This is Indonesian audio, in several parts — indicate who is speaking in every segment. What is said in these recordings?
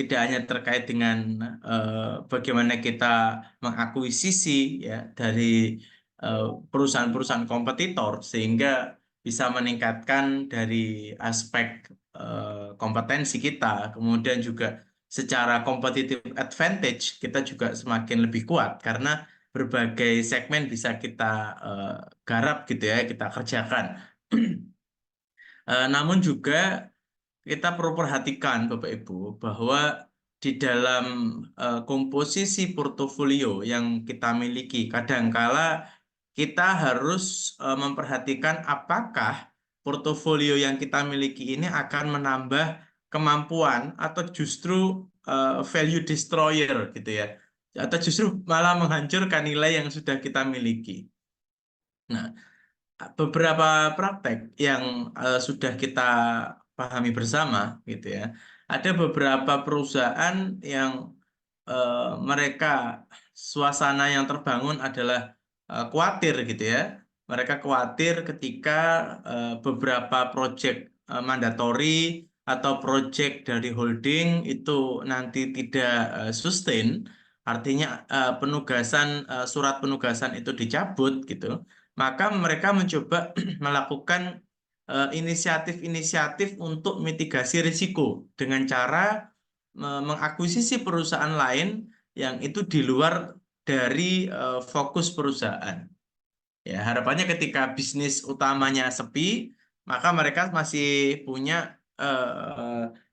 Speaker 1: tidak hanya terkait dengan bagaimana kita mengakuisisi ya dari perusahaan-perusahaan kompetitor sehingga bisa meningkatkan dari aspek kompetensi kita, kemudian juga secara competitive advantage kita juga semakin lebih kuat karena berbagai segmen bisa kita garap gitu ya, kita kerjakan. Namun juga kita perlu perhatikan Bapak Ibu bahwa di dalam komposisi portofolio yang kita miliki, kadangkala kita harus memperhatikan apakah portofolio yang kita miliki ini akan menambah kemampuan atau justru value destroyer gitu ya, atau justru malah menghancurkan nilai yang sudah kita miliki. Nah, beberapa praktek yang sudah kita pahami bersama gitu ya. Ada beberapa perusahaan yang mereka suasana yang terbangun adalah khawatir gitu ya. Mereka khawatir ketika beberapa proyek mandatori atau proyek dari holding itu nanti tidak sustain, artinya surat penugasan itu dicabut gitu, maka mereka mencoba melakukan inisiatif-inisiatif untuk mitigasi risiko dengan cara mengakuisisi perusahaan lain yang itu di luar dari fokus perusahaan. Ya, harapannya ketika bisnis utamanya sepi, maka mereka masih punya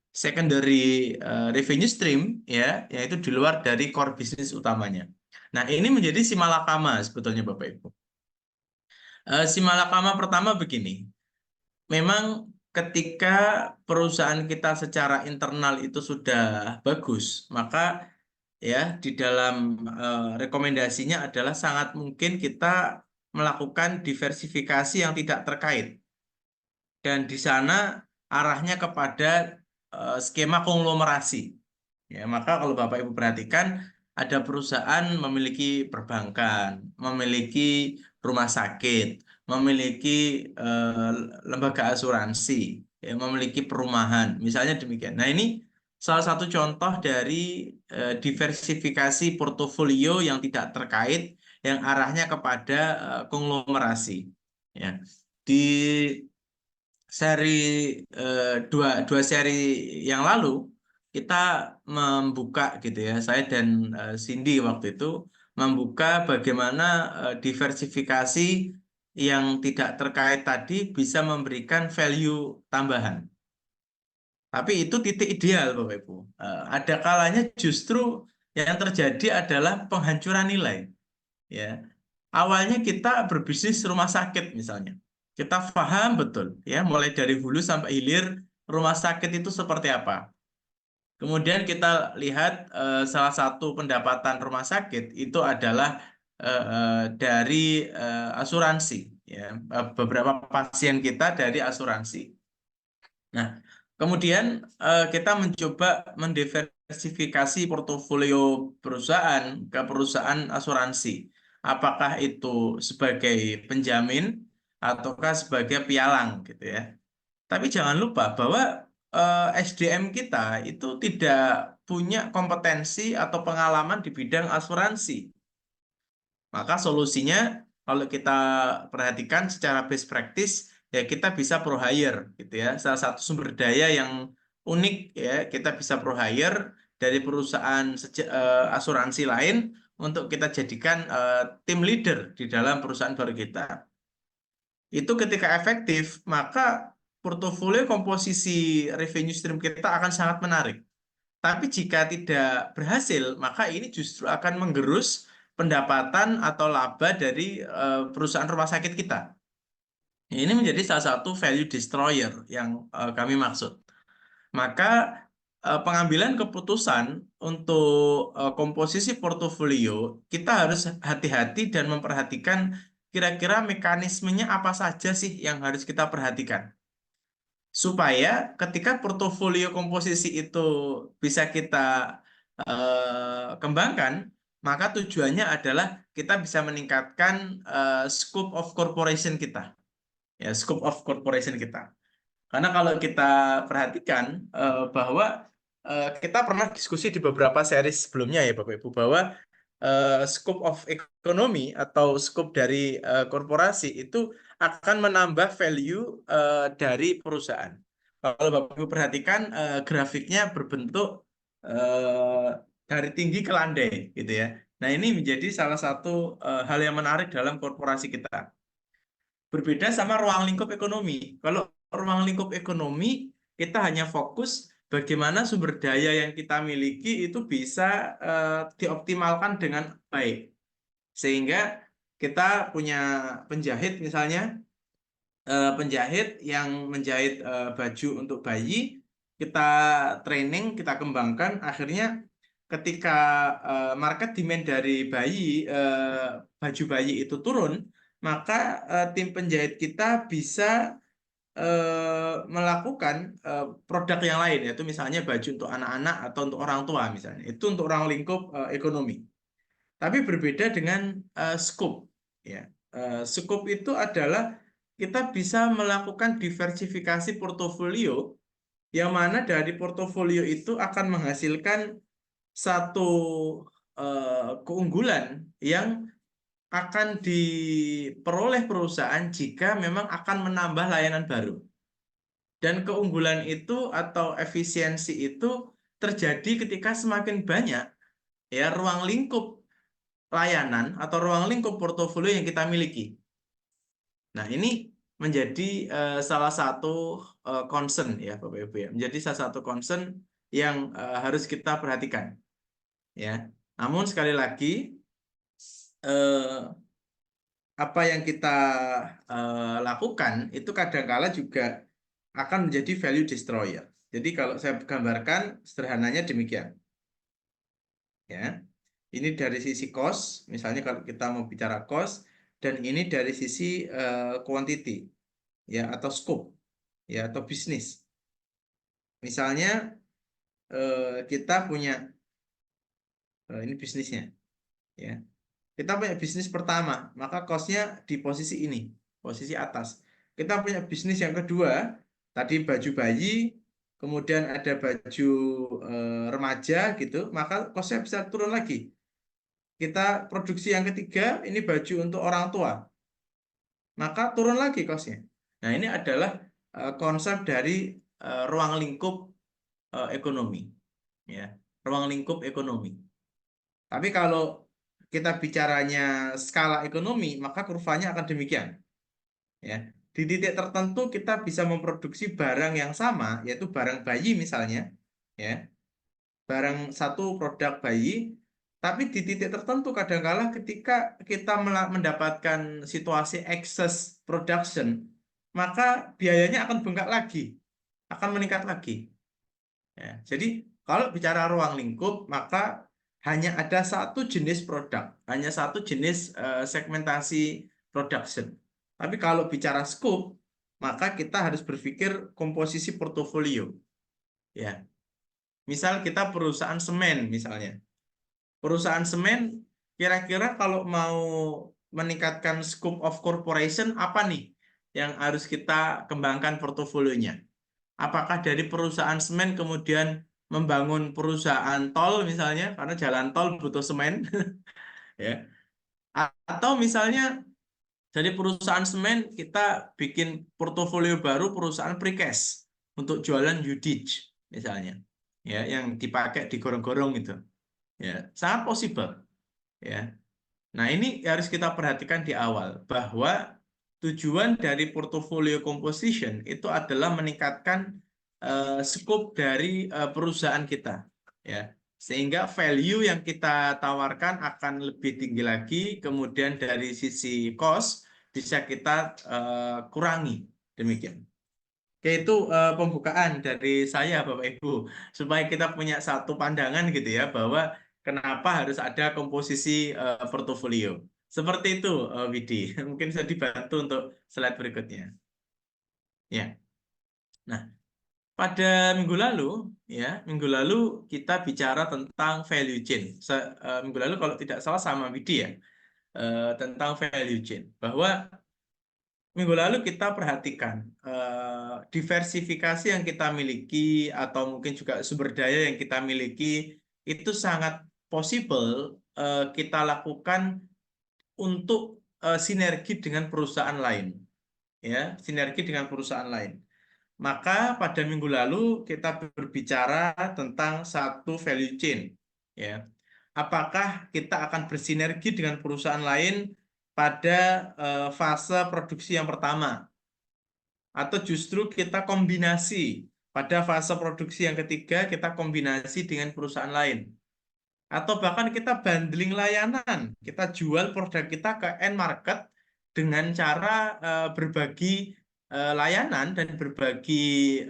Speaker 1: secondary revenue stream ya, yaitu di luar dari core bisnis utamanya. Nah, ini menjadi si malakama sebetulnya Bapak Ibu. Si malakama pertama begini, memang ketika perusahaan kita secara internal itu sudah bagus, maka ya di dalam rekomendasinya adalah sangat mungkin kita melakukan diversifikasi yang tidak terkait. Dan di sana arahnya kepada skema konglomerasi. Ya, maka kalau Bapak Ibu perhatikan, ada perusahaan memiliki perbankan, memiliki rumah sakit, memiliki eh, lembaga asuransi, ya, memiliki perumahan, misalnya demikian. Nah, ini salah satu contoh dari diversifikasi portofolio yang tidak terkait, yang arahnya kepada konglomerasi. Ya. Di seri dua seri yang lalu kita membuka gitu ya, saya dan Cindy waktu itu membuka bagaimana diversifikasi yang tidak terkait tadi bisa memberikan value tambahan. Tapi itu titik ideal Bapak Ibu. Ada kalanya justru yang terjadi adalah penghancuran nilai. Ya, awalnya kita berbisnis rumah sakit misalnya. Kita paham betul ya, mulai dari hulu sampai hilir rumah sakit itu seperti apa. Kemudian kita lihat salah satu pendapatan rumah sakit itu adalah dari asuransi ya. Beberapa pasien kita dari asuransi. Nah, kemudian kita mencoba mendiversifikasi portofolio perusahaan ke perusahaan asuransi. Apakah itu sebagai penjamin ataukah sebagai pialang gitu ya. Tapi jangan lupa bahwa SDM kita itu tidak punya kompetensi atau pengalaman di bidang asuransi. Maka solusinya kalau kita perhatikan secara best practice ya kita bisa pro hire gitu ya. Salah satu sumber daya yang unik ya kita bisa pro hire dari perusahaan asuransi lain untuk kita jadikan tim leader di dalam perusahaan baru kita. Itu ketika efektif maka portofolio komposisi revenue stream kita akan sangat menarik. Tapi jika tidak berhasil, maka ini justru akan menggerus pendapatan atau laba dari perusahaan rumah sakit kita. Ini menjadi salah satu value destroyer yang kami maksud. Maka pengambilan keputusan untuk komposisi portofolio, kita harus hati-hati dan memperhatikan kira-kira mekanismenya apa saja sih yang harus kita perhatikan supaya ketika portofolio komposisi itu bisa kita kembangkan, maka tujuannya adalah kita bisa meningkatkan scope of corporation kita, ya scope of corporation kita. Karena kalau kita perhatikan bahwa kita pernah diskusi di beberapa series sebelumnya ya Bapak Ibu bahwa scope of economy atau scope dari korporasi itu akan menambah value dari perusahaan. Kalau Bapak Ibu perhatikan grafiknya berbentuk dari tinggi ke landai gitu ya. Nah, ini menjadi salah satu hal yang menarik dalam korporasi kita. Berbeda sama ruang lingkup ekonomi. Kalau ruang lingkup ekonomi, kita hanya fokus bagaimana sumber daya yang kita miliki itu bisa dioptimalkan dengan baik. Sehingga kita punya penjahit misalnya, penjahit yang menjahit baju untuk bayi, kita training, kita kembangkan, akhirnya ketika market demand dari baju bayi itu turun, maka tim penjahit kita bisa melakukan produk yang lain, yaitu misalnya baju untuk anak-anak atau untuk orang tua misalnya. Itu untuk ruang lingkup ekonomi. Tapi berbeda dengan scope. Ya. Scope itu adalah kita bisa melakukan diversifikasi portofolio, yang mana dari portofolio itu akan menghasilkan satu keunggulan yang akan diperoleh perusahaan jika memang akan menambah layanan baru. Dan keunggulan itu atau efisiensi itu terjadi ketika semakin banyak ya ruang lingkup layanan atau ruang lingkup portofolio yang kita miliki. Nah, ini menjadi salah satu concern ya Bapak Ibu ya. Menjadi salah satu concern yang harus kita perhatikan ya. Namun sekali lagi eh, apa yang kita lakukan itu kadangkala juga akan menjadi value destroyer. Jadi kalau saya gambarkan sederhananya demikian. Ya. Ini dari sisi cost, misalnya kalau kita mau bicara cost, dan ini dari sisi quantity ya atau scope ya atau bisnis. Misalnya kita punya ini bisnisnya ya. Kita punya bisnis pertama, maka costnya di posisi ini, posisi atas. Kita punya bisnis yang kedua, tadi baju bayi, kemudian ada baju remaja gitu, maka costnya bisa turun lagi. Kita produksi yang ketiga, ini baju untuk orang tua, maka turun lagi costnya. Nah, ini adalah konsep dari ruang lingkup ekonomi, ya, ruang lingkup ekonomi. Tapi kalau kita bicaranya skala ekonomi, maka kurvanya akan demikian. Ya, di titik tertentu kita bisa memproduksi barang yang sama, yaitu barang bayi misalnya, ya, barang satu produk bayi, tapi di titik tertentu kadangkala ketika kita mendapatkan situasi excess production, maka biayanya akan bengkak lagi, akan meningkat lagi. Ya, jadi kalau bicara ruang lingkup, maka hanya ada satu jenis produk, hanya satu jenis segmentasi production. Tapi kalau bicara scope, maka kita harus berpikir komposisi portofolio. Ya, misal kita perusahaan semen misalnya. Perusahaan semen kira-kira kalau mau meningkatkan scope of corporation apa nih yang harus kita kembangkan portofolionya? Apakah dari perusahaan semen kemudian membangun perusahaan tol misalnya karena jalan tol butuh semen ya, atau misalnya dari perusahaan semen kita bikin portofolio baru perusahaan precast untuk jualan uditch misalnya ya yang dipakai di gorong-gorong itu ya, sangat possible ya. Nah, ini harus kita perhatikan di awal bahwa tujuan dari portfolio composition itu adalah meningkatkan scope dari perusahaan kita, ya, sehingga value yang kita tawarkan akan lebih tinggi lagi. Kemudian dari sisi cost bisa kita kurangi, demikian. Oke, itu pembukaan dari saya, Bapak Ibu, supaya kita punya satu pandangan gitu ya, bahwa kenapa harus ada komposisi portofolio. Seperti itu, Widi. Mungkin bisa dibantu untuk slide berikutnya. Ya. Nah, pada minggu lalu kita bicara tentang value chain. Minggu lalu kalau tidak salah sama Widi ya, tentang value chain, bahwa minggu lalu kita perhatikan diversifikasi yang kita miliki atau mungkin juga sumber daya yang kita miliki itu sangat possible kita lakukan untuk sinergi dengan perusahaan lain, ya, sinergi dengan perusahaan lain. Maka pada minggu lalu kita berbicara tentang satu value chain, ya. Apakah kita akan bersinergi dengan perusahaan lain pada fase produksi yang pertama, atau justru kita kombinasi pada fase produksi yang ketiga kita kombinasi dengan perusahaan lain, atau bahkan kita bundling layanan, kita jual produk kita ke end market dengan cara berbagi layanan dan berbagi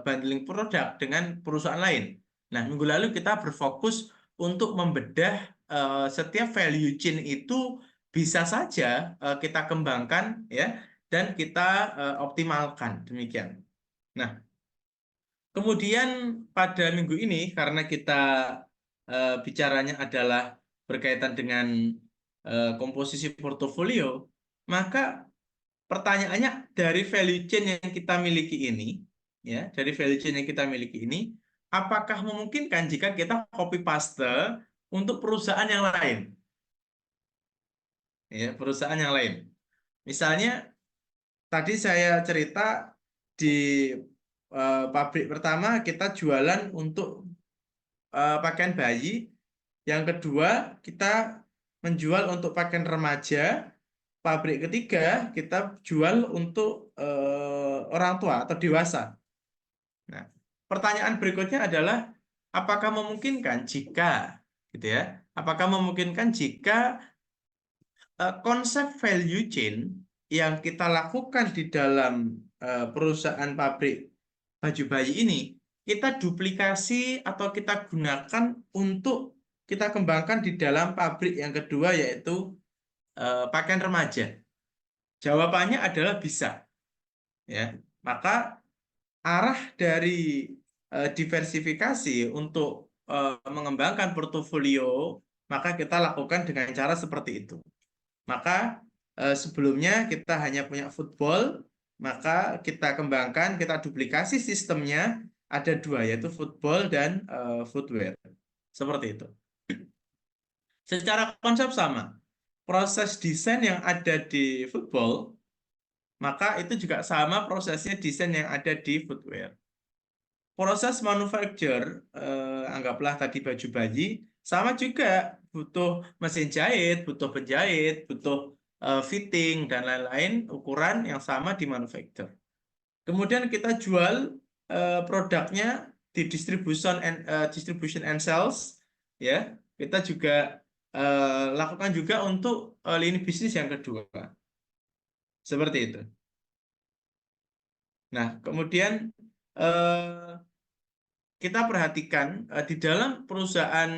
Speaker 1: bundling produk dengan perusahaan lain. Nah, minggu lalu kita berfokus untuk membedah setiap value chain itu bisa saja kita kembangkan, ya, dan kita optimalkan demikian. Nah, kemudian pada minggu ini karena kita bicaranya adalah berkaitan dengan komposisi portofolio, maka pertanyaannya dari value chain yang kita miliki ini, ya, dari value chain yang kita miliki ini, apakah memungkinkan jika kita copy paste untuk perusahaan yang lain, ya, perusahaan yang lain. Misalnya tadi saya cerita di pabrik pertama kita jualan untuk pakaian bayi, yang kedua kita menjual untuk pakaian remaja, pabrik ketiga kita jual untuk orang tua atau dewasa. Nah, pertanyaan berikutnya adalah apakah memungkinkan jika, gitu ya, apakah memungkinkan jika konsep value chain yang kita lakukan di dalam perusahaan pabrik baju bayi ini kita duplikasi atau kita gunakan untuk kita kembangkan di dalam pabrik yang kedua, yaitu pakaian remaja. Jawabannya adalah bisa, ya. Maka arah dari diversifikasi untuk mengembangkan portofolio maka kita lakukan dengan cara seperti itu. Maka sebelumnya kita hanya punya football, maka kita kembangkan, kita duplikasi sistemnya ada dua, yaitu football dan footwear. Seperti itu. Secara konsep sama. Proses desain yang ada di football, maka itu juga sama prosesnya desain yang ada di footwear. Proses manufacture, anggaplah tadi baju bayi, sama juga butuh mesin jahit, butuh penjahit, butuh fitting, dan lain-lain, ukuran yang sama di manufacture. Kemudian kita jual produknya di distribution and sales, ya. Kita juga lakukan juga untuk lini bisnis yang kedua. Seperti itu. Nah, kemudian kita perhatikan di dalam perusahaan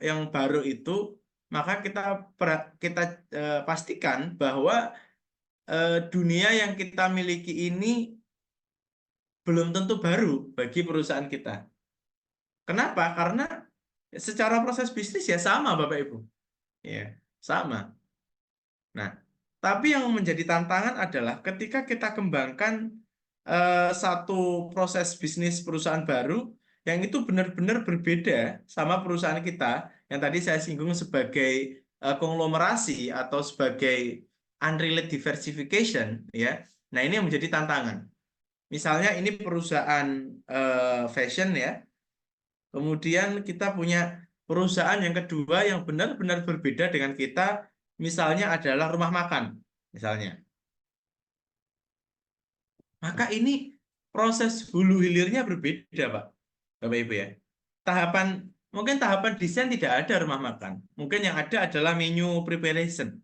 Speaker 1: yang baru itu, maka kita pastikan bahwa dunia yang kita miliki ini belum tentu baru bagi perusahaan kita. Kenapa? Karena secara proses bisnis ya sama, Bapak Ibu. Ya, sama. Nah, tapi yang menjadi tantangan adalah ketika kita kembangkan satu proses bisnis perusahaan baru yang itu benar-benar berbeda sama perusahaan kita yang tadi saya singgung sebagai konglomerasi atau sebagai unrelated diversification, ya. Nah, ini yang menjadi tantangan. Misalnya ini perusahaan fashion, ya. Kemudian kita punya perusahaan yang kedua yang benar-benar berbeda dengan kita, misalnya adalah rumah makan, misalnya. Maka ini proses hulu hilirnya berbeda, Pak, Bapak Ibu, ya. Mungkin tahapan desain tidak ada rumah makan. Mungkin yang ada adalah menu preparation,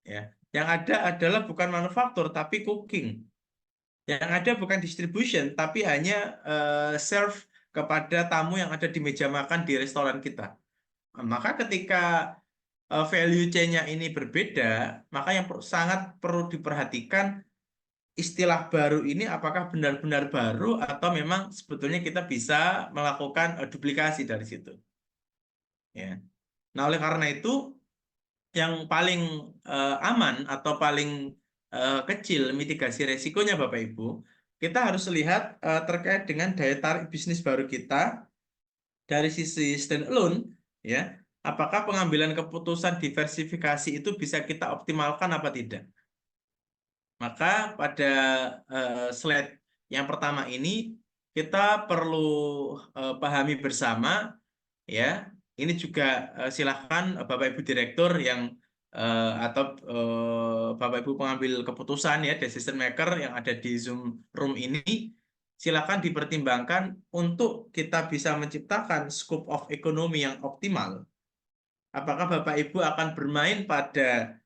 Speaker 1: ya. Yang ada adalah bukan manufaktur tapi cooking. Yang ada bukan distribution tapi hanya serve kepada tamu yang ada di meja makan di restoran kita. Maka ketika value chain-nya ini berbeda, maka yang sangat perlu diperhatikan istilah baru ini apakah benar-benar baru atau memang sebetulnya kita bisa melakukan duplikasi dari situ. Ya. Nah, oleh karena itu yang paling aman atau paling kecil mitigasi resikonya Bapak Ibu, kita harus lihat terkait dengan daya tarik bisnis baru kita dari sisi standalone, ya, apakah pengambilan keputusan diversifikasi itu bisa kita optimalkan apa tidak. Maka pada slide yang pertama ini kita perlu pahami bersama, ya. Ini juga silahkan Bapak Ibu Direktur yang atau Bapak Ibu pengambil keputusan, ya, decision maker yang ada di Zoom room ini, silakan dipertimbangkan untuk kita bisa menciptakan scope of ekonomi yang optimal. Apakah Bapak Ibu akan bermain pada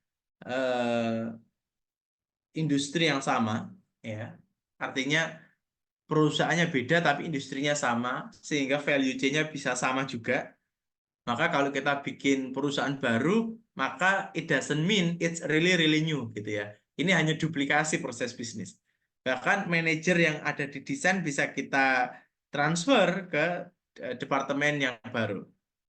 Speaker 1: industri yang sama, ya, artinya perusahaannya beda tapi industrinya sama, sehingga value chain-nya bisa sama juga. Maka kalau kita bikin perusahaan baru, maka it doesn't mean it's really really new gitu ya. Ini hanya duplikasi proses bisnis. Bahkan manajer yang ada di desain bisa kita transfer ke departemen yang baru.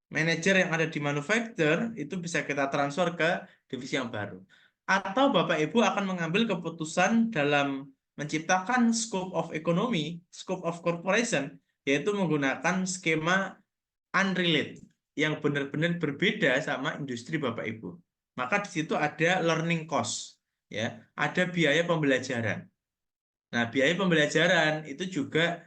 Speaker 1: Manajer yang ada di manufacture itu bisa kita transfer ke divisi yang baru. Atau Bapak Ibu akan mengambil keputusan dalam menciptakan scope of economy, scope of corporation, yaitu menggunakan skema unrelated yang benar-benar berbeda sama industri Bapak Ibu. Maka di situ ada learning cost, ya, ada biaya pembelajaran. Nah, biaya pembelajaran itu juga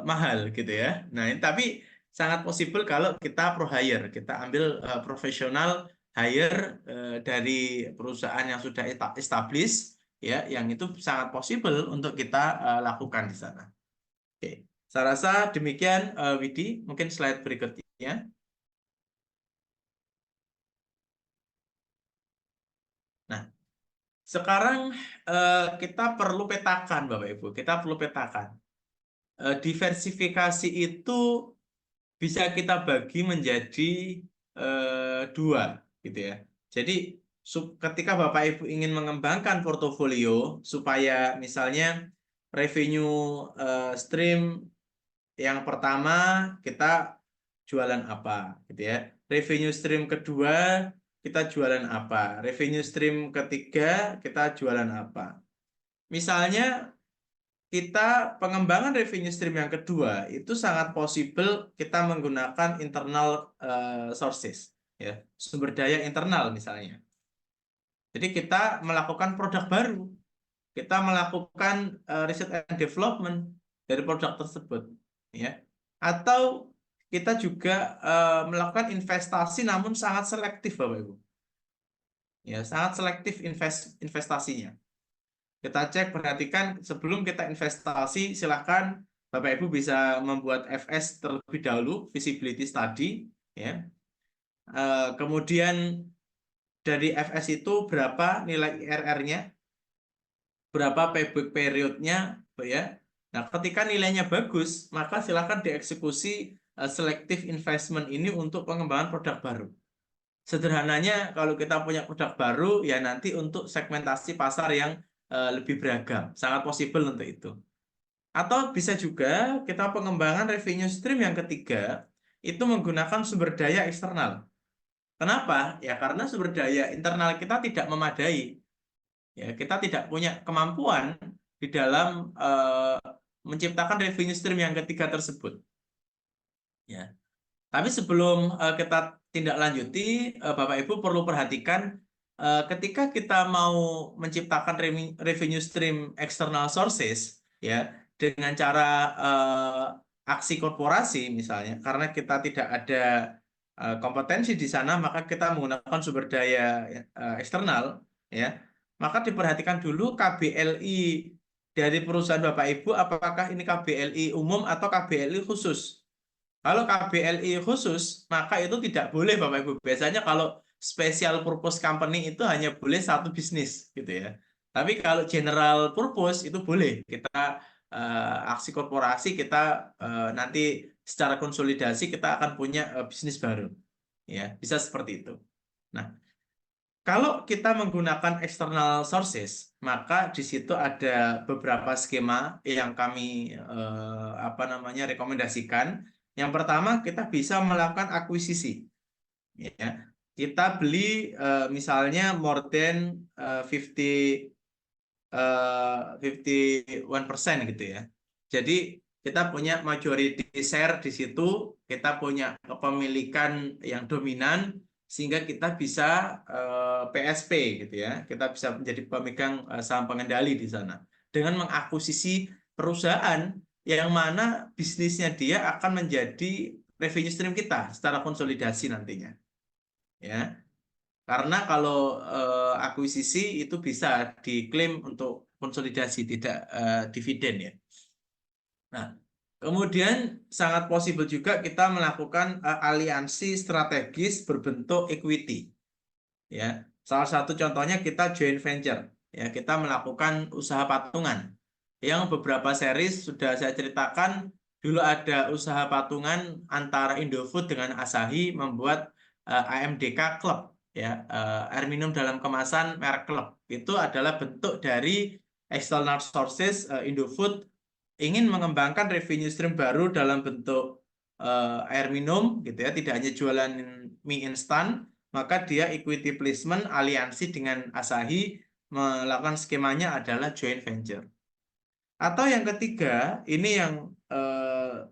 Speaker 1: mahal gitu ya. Nah, tapi sangat possible kalau kita pro hire, kita ambil profesional hire dari perusahaan yang sudah established, ya, yang itu sangat possible untuk kita lakukan di sana. Oke, saya rasa demikian, Widi. Mungkin slide berikutnya. Nah, sekarang kita perlu petakan, Bapak Ibu. Kita perlu petakan. Diversifikasi itu bisa kita bagi menjadi dua, gitu ya. Jadi, ketika Bapak Ibu ingin mengembangkan portofolio supaya misalnya revenue stream yang pertama kita jualan apa, gitu ya. Revenue stream kedua kita jualan apa. Revenue stream ketiga kita jualan apa. Misalnya kita pengembangan revenue stream yang kedua itu sangat possible kita menggunakan internal sources, ya, sumber daya internal misalnya. Jadi kita melakukan produk baru, kita melakukan research and development dari produk tersebut, ya. Atau kita juga melakukan investasi namun sangat selektif, Bapak Ibu. Ya, sangat selektif investasinya. Kita cek, perhatikan sebelum kita investasi, silahkan Bapak Ibu bisa membuat FS terlebih dahulu, feasibility study, ya. Kemudian dari FS itu berapa nilai IRR-nya, berapa payback period-nya, ya. Nah, ketika nilainya bagus, maka silahkan dieksekusi selective investment ini untuk pengembangan produk baru. Sederhananya, kalau kita punya produk baru, ya nanti untuk segmentasi pasar yang lebih beragam. Sangat possible untuk itu. Atau bisa juga kita pengembangan revenue stream yang ketiga, itu menggunakan sumber daya eksternal. Kenapa? Ya karena sumber daya internal kita tidak memadai. Ya, kita tidak punya kemampuan di dalam menciptakan revenue stream yang ketiga tersebut. Ya. Tapi sebelum kita tindak lanjuti, Bapak Ibu perlu perhatikan ketika kita mau menciptakan revenue stream external sources, ya, dengan cara aksi korporasi misalnya, karena kita tidak ada kompetensi di sana, maka kita menggunakan sumber daya eksternal, ya. Maka diperhatikan dulu KBLI dari perusahaan Bapak Ibu, apakah ini KBLI umum atau KBLI khusus. Kalau KBLI khusus, maka itu tidak boleh Bapak Ibu. Biasanya kalau special purpose company itu hanya boleh satu bisnis gitu ya. Tapi kalau general purpose itu boleh. Kita aksi korporasi, kita nanti secara konsolidasi kita akan punya bisnis baru. Ya, bisa seperti itu. Nah, kalau kita menggunakan external sources, maka di situ ada beberapa skema yang kami rekomendasikan. Yang pertama, kita bisa melakukan akuisisi, ya. kita beli misalnya more than 51% gitu ya. Jadi kita punya majority share di situ, kita punya kepemilikan yang dominan sehingga kita bisa PSP gitu ya. Kita bisa menjadi pemegang saham pengendali di sana dengan mengakuisisi perusahaan yang mana bisnisnya dia akan menjadi revenue stream kita secara konsolidasi nantinya. Ya. Karena kalau akuisisi itu bisa diklaim untuk konsolidasi, tidak dividen ya. Nah, kemudian sangat possible juga kita melakukan aliansi strategis berbentuk equity. Ya, salah satu contohnya kita joint venture. Ya, kita melakukan usaha patungan. Yang beberapa series sudah saya ceritakan, dulu ada usaha patungan antara Indofood dengan Asahi membuat AMDK Club, ya, air minum dalam kemasan merek Club. Itu adalah bentuk dari external sources. Indofood ingin mengembangkan revenue stream baru dalam bentuk air minum gitu ya, tidak hanya jualan mie instan, maka dia equity placement aliansi dengan Asahi, melakukan skemanya adalah joint venture. Atau yang ketiga, ini yang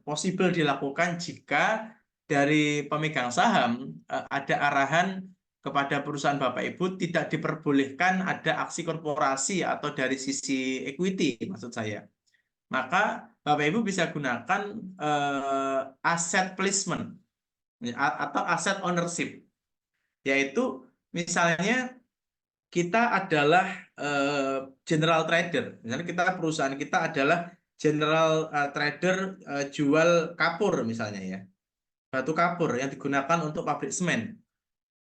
Speaker 1: possible dilakukan jika dari pemegang saham ada arahan kepada perusahaan Bapak Ibu tidak diperbolehkan ada aksi korporasi atau dari sisi equity maksud saya. Maka Bapak Ibu bisa gunakan asset placement atau asset ownership, yaitu misalnya kita adalah general trader. Misalnya perusahaan kita adalah general trader jual kapur misalnya ya. Batu kapur yang digunakan untuk pabrik semen.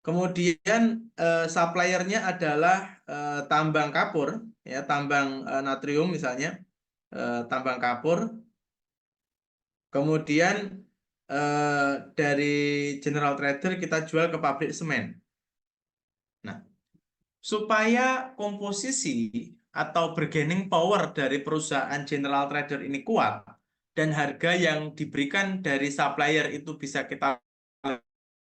Speaker 1: Kemudian suppliernya adalah tambang kapur ya, tambang natrium misalnya, tambang kapur. Kemudian dari general trader kita jual ke pabrik semen. Nah, supaya komposisi atau bargaining power dari perusahaan general trader ini kuat dan harga yang diberikan dari supplier itu bisa kita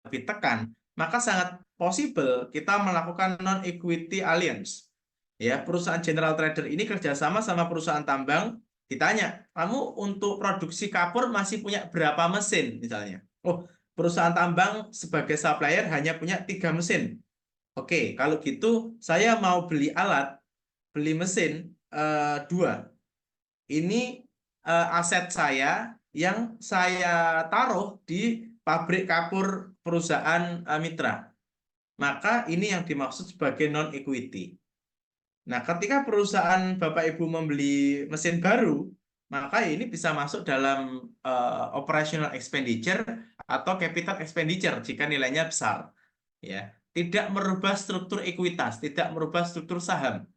Speaker 1: lebih tekan, maka sangat possible kita melakukan non-equity alliance. Ya, perusahaan general trader ini kerjasama sama perusahaan tambang, ditanya, kamu untuk produksi kapur masih punya berapa mesin misalnya? Oh, perusahaan tambang sebagai supplier hanya punya 3 mesin. Oke, kalau gitu saya mau beli alat, beli mesin 2. Ini aset saya yang saya taruh di pabrik kapur perusahaan mitra. Maka ini yang dimaksud sebagai non-equity. Nah, ketika perusahaan Bapak Ibu membeli mesin baru, maka ini bisa masuk dalam operational expenditure atau capital expenditure jika nilainya besar. Ya, tidak merubah struktur ekuitas, tidak merubah struktur saham.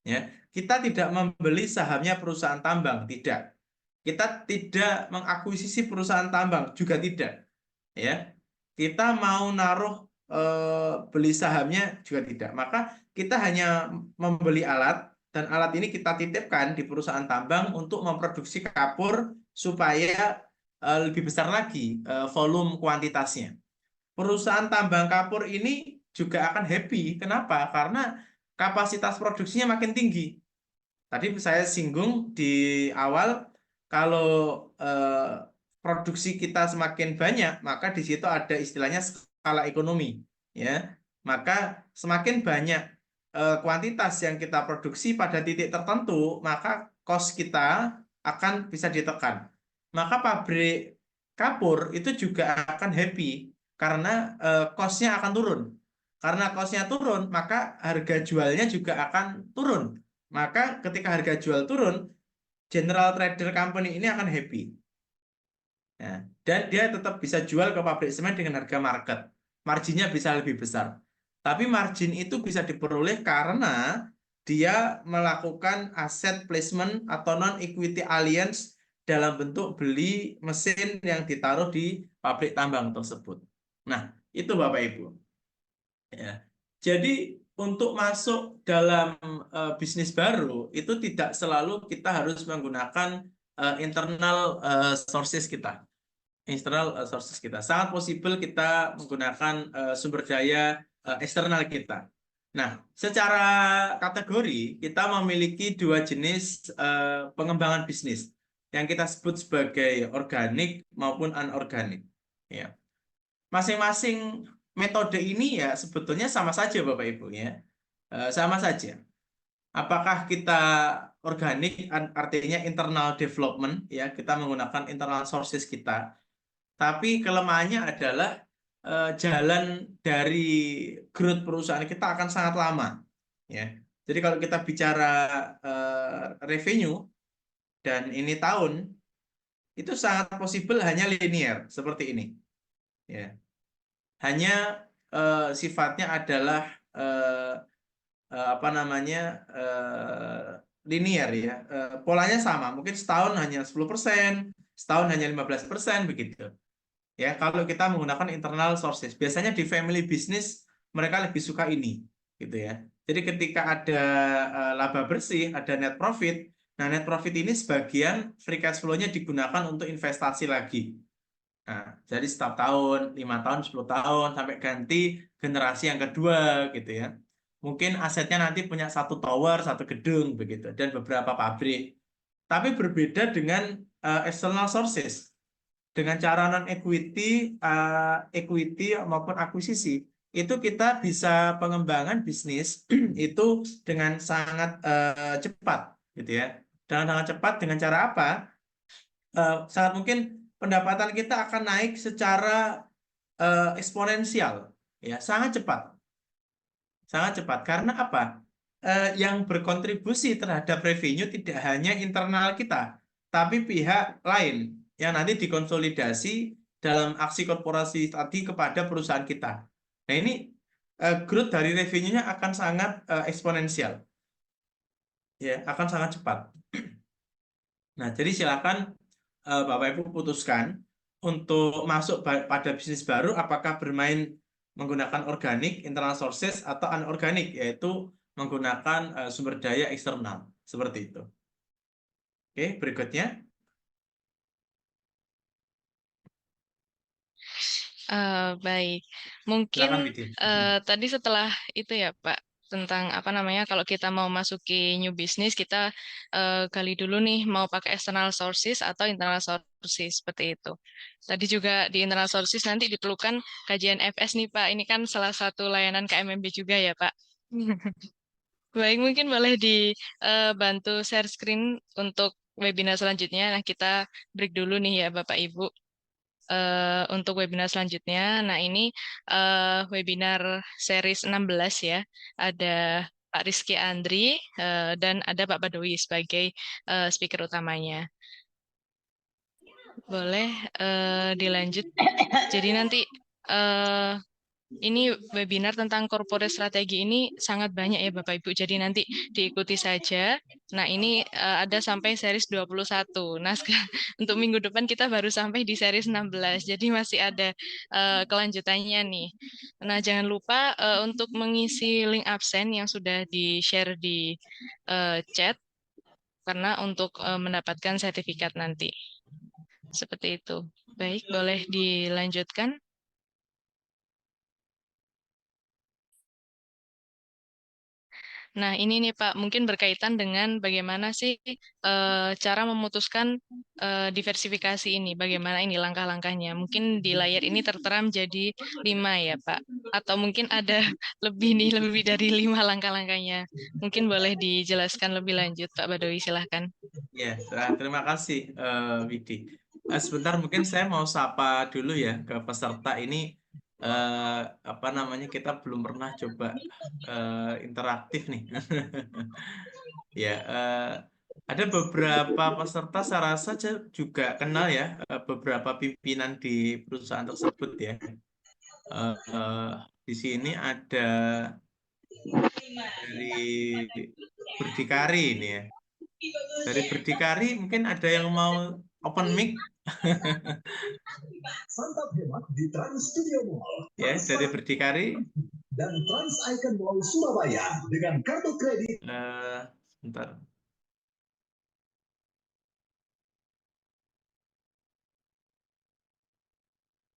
Speaker 1: Ya, kita tidak membeli sahamnya perusahaan tambang, tidak. Kita tidak mengakuisisi perusahaan tambang, juga tidak. Ya, kita mau naruh beli sahamnya juga tidak. Maka kita hanya membeli alat dan alat ini kita titipkan di perusahaan tambang untuk memproduksi kapur supaya lebih besar lagi volume kuantitasnya. Perusahaan tambang kapur ini juga akan happy. Kenapa? Karena kapasitas produksinya makin tinggi. Tadi saya singgung di awal, kalau produksi kita semakin banyak, maka di situ ada istilahnya skala ekonomi, ya. Maka semakin banyak kuantitas yang kita produksi pada titik tertentu, maka cost kita akan bisa ditekan. Maka pabrik kapur itu juga akan happy karena cost-nya akan turun. Karena cost-nya turun, maka harga jualnya juga akan turun. Maka ketika harga jual turun, general trader company ini akan happy. Ya, dan dia tetap bisa jual ke pabrik semen dengan harga market. Marginnya bisa lebih besar. Tapi margin itu bisa diperoleh karena dia melakukan asset placement atau non-equity alliance dalam bentuk beli mesin yang ditaruh di pabrik tambang tersebut. Nah, itu Bapak Ibu. Ya. Jadi untuk masuk dalam bisnis baru itu tidak selalu kita harus menggunakan internal sources kita. Internal sources kita. Sangat possible kita menggunakan sumber daya eksternal kita. Nah, secara kategori kita memiliki dua jenis pengembangan bisnis yang kita sebut sebagai organik maupun anorganik. Ya, masing-masing metode ini ya sebetulnya sama saja Bapak Ibu ya. Sama saja. Apakah kita organik artinya internal development ya, kita menggunakan internal sources kita. Tapi kelemahannya adalah jalan dari growth perusahaan kita akan sangat lama ya. Jadi kalau kita bicara revenue dan ini tahun itu sangat possible hanya linear seperti ini ya. Hanya sifatnya adalah eh, apa namanya linear ya. Polanya sama, mungkin setahun hanya 10%, setahun hanya 15% begitu. Ya, kalau kita menggunakan internal sources, biasanya di family business mereka lebih suka ini, gitu ya. Jadi ketika ada laba bersih, ada net profit. Nah, net profit ini sebagian free cash flow-nya digunakan untuk investasi lagi. Nah, jadi setiap tahun, 5 tahun, 10 tahun, sampai ganti generasi yang kedua, gitu ya. Mungkin asetnya nanti punya satu tower, satu gedung, begitu, dan beberapa pabrik. Tapi berbeda dengan external sources dengan cara non equity, equity maupun akuisisi itu kita bisa pengembangan bisnis itu dengan sangat cepat, gitu ya. Dengan sangat cepat dengan cara apa? Sangat mungkin pendapatan kita akan naik secara eksponensial, ya, sangat cepat, sangat cepat. Karena apa? Yang berkontribusi terhadap revenue tidak hanya internal kita, tapi pihak lain yang nanti dikonsolidasi dalam aksi korporasi tadi kepada perusahaan kita. Nah, ini growth dari revenue-nya akan sangat eksponensial, ya, akan sangat cepat. Nah, jadi silakan Bapak Ibu putuskan untuk masuk pada bisnis baru, apakah bermain menggunakan organik, internal sources, atau anorganik, yaitu menggunakan sumber daya eksternal. Seperti itu. Oke, berikutnya.
Speaker 2: Baik, mungkin
Speaker 1: Silakan, Widi.
Speaker 2: tadi setelah itu ya Pak, tentang apa namanya, kalau kita mau masuki new business, kita gali dulu nih, mau pakai external sources atau internal sources, seperti itu. Tadi juga di internal sources nanti diperlukan kajian FS nih Pak, ini kan salah satu layanan KMMB juga ya Pak. Baik, mungkin boleh dibantu share screen untuk webinar selanjutnya. Nah, kita break dulu nih ya Bapak Ibu untuk webinar selanjutnya. Nah, ini webinar series 16 ya. Ada Pak Rizky Andri dan ada Pak Badowi sebagai speaker utamanya. Boleh dilanjut. Jadi nanti eh, ini webinar tentang corporate strategi ini sangat banyak ya Bapak Ibu. Jadi nanti diikuti saja. Nah, ini ada sampai series 21. Nah, untuk minggu depan kita baru sampai di series 16. Jadi masih ada kelanjutannya nih. Nah, jangan lupa untuk mengisi link absen yang sudah di-share di chat karena untuk mendapatkan sertifikat nanti. Seperti itu. Baik, boleh dilanjutkan. Nah, ini nih Pak, mungkin berkaitan dengan bagaimana sih cara memutuskan diversifikasi ini, bagaimana ini langkah-langkahnya. Mungkin di layar ini tertera jadi 5 ya Pak, atau mungkin ada lebih nih, lebih dari 5 langkah-langkahnya. Mungkin boleh dijelaskan lebih lanjut Pak Badowi, silahkan.
Speaker 1: Ya, terima kasih, Widi. Sebentar, mungkin saya mau sapa dulu ya ke peserta ini. eh, Apa namanya? Kita belum pernah coba interaktif nih. Ya, ada beberapa peserta saya rasa juga kenal ya beberapa pimpinan di perusahaan tersebut ya. Di sini ada dari Berdikari ini ya. Dari Berdikari mungkin ada yang mau open mic.
Speaker 3: Santap hemat di Trans Studio Mall.
Speaker 1: Ya, dari Berdikari.
Speaker 3: Dan Trans Icon Mall Surabaya dengan kartu kredit.
Speaker 1: Sebentar.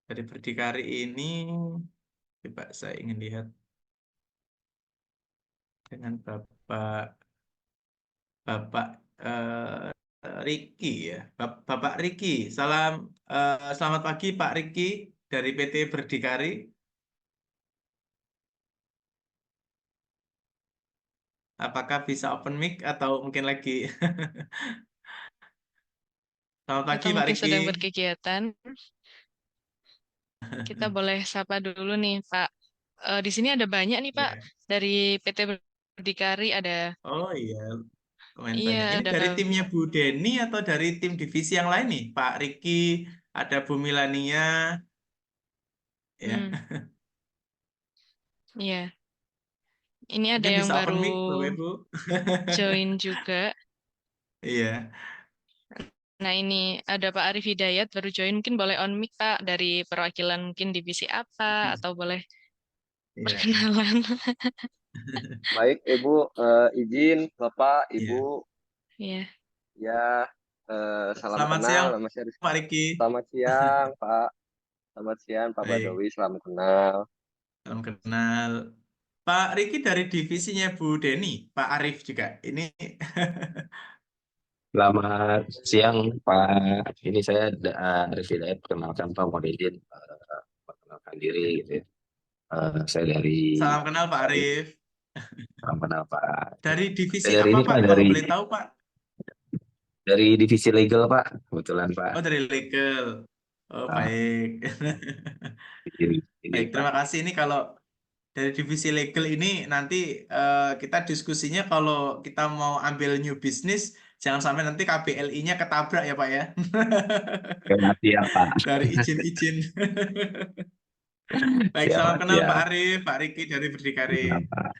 Speaker 1: Dari Berdikari ini, coba saya ingin lihat. dengan Bapak eh, Riki ya. Bapak Riki, selamat pagi Pak Riki dari PT Berdikari. Apakah bisa open mic atau mungkin lagi? Selamat pagi
Speaker 2: Atau
Speaker 1: Pak
Speaker 2: mungkin
Speaker 1: Riki.
Speaker 2: sedang berkegiatan. Kita boleh sapa dulu nih, Pak. Di sini ada banyak nih, Pak.
Speaker 1: Ya.
Speaker 2: Dari PT Berdikari ada,
Speaker 1: Oh iya, lumayan
Speaker 2: iya,
Speaker 1: banyak. Ini
Speaker 2: ada,
Speaker 1: dari timnya Bu Deni atau dari tim divisi yang lain nih? Pak Riki, ada Bu Milania, ya.
Speaker 2: hmm, iya. Ini ada
Speaker 1: Mungkin
Speaker 2: yang
Speaker 1: bisa open
Speaker 2: baru
Speaker 1: mic Bapak Ibu.
Speaker 2: join juga.
Speaker 1: Iya.
Speaker 2: Nah, ini ada Pak Arif Hidayat baru join. Mungkin boleh on mic, Pak, dari perwakilan mungkin divisi apa, atau boleh
Speaker 1: Iya.
Speaker 2: perkenalan.
Speaker 4: Baik, Ibu, izin Bapak, Ibu,
Speaker 1: Iya.
Speaker 2: Iya.
Speaker 4: ya, salam
Speaker 1: Selamat
Speaker 4: kenal,
Speaker 1: siang
Speaker 4: nama saya
Speaker 1: Pak
Speaker 4: Rizky.
Speaker 1: Riki.
Speaker 4: Selamat siang, Pak. Selamat siang, Pak
Speaker 1: Baik,
Speaker 4: Badawi, salam kenal.
Speaker 1: salam kenal. Pak Riki dari divisinya Bu Deni, Pak Arif juga. Ini
Speaker 5: Selamat siang Pak. Ini saya Arif Hidayat, perkenalkan Pak, mohon izin perkenalkan diri gitu ya. Saya dari
Speaker 1: salam kenal Pak Arif.
Speaker 5: salam kenal Pak.
Speaker 1: Dari divisi
Speaker 5: Saya dari
Speaker 1: apa
Speaker 5: ini
Speaker 1: Pak?
Speaker 5: Pak,
Speaker 1: Kalau boleh tahu Pak?
Speaker 5: dari divisi legal Pak, kebetulan Pak.
Speaker 1: Oh dari legal. Oh
Speaker 5: Ah,
Speaker 1: baik.
Speaker 5: ini
Speaker 1: Baik,
Speaker 5: Pak.
Speaker 1: terima kasih. Ini kalau dari divisi legal ini nanti kita diskusinya kalau kita mau ambil new business, jangan sampai nanti KBLI-nya ketabrak ya Pak ya.
Speaker 5: Terima kasih ya Pak.
Speaker 1: Dari izin-izin. Baik,
Speaker 5: Siap
Speaker 1: salam
Speaker 5: Pak,
Speaker 1: kenal Pak
Speaker 5: siap.
Speaker 1: Arif, Pak Riki dari Berdikari.
Speaker 5: Kenal Pak.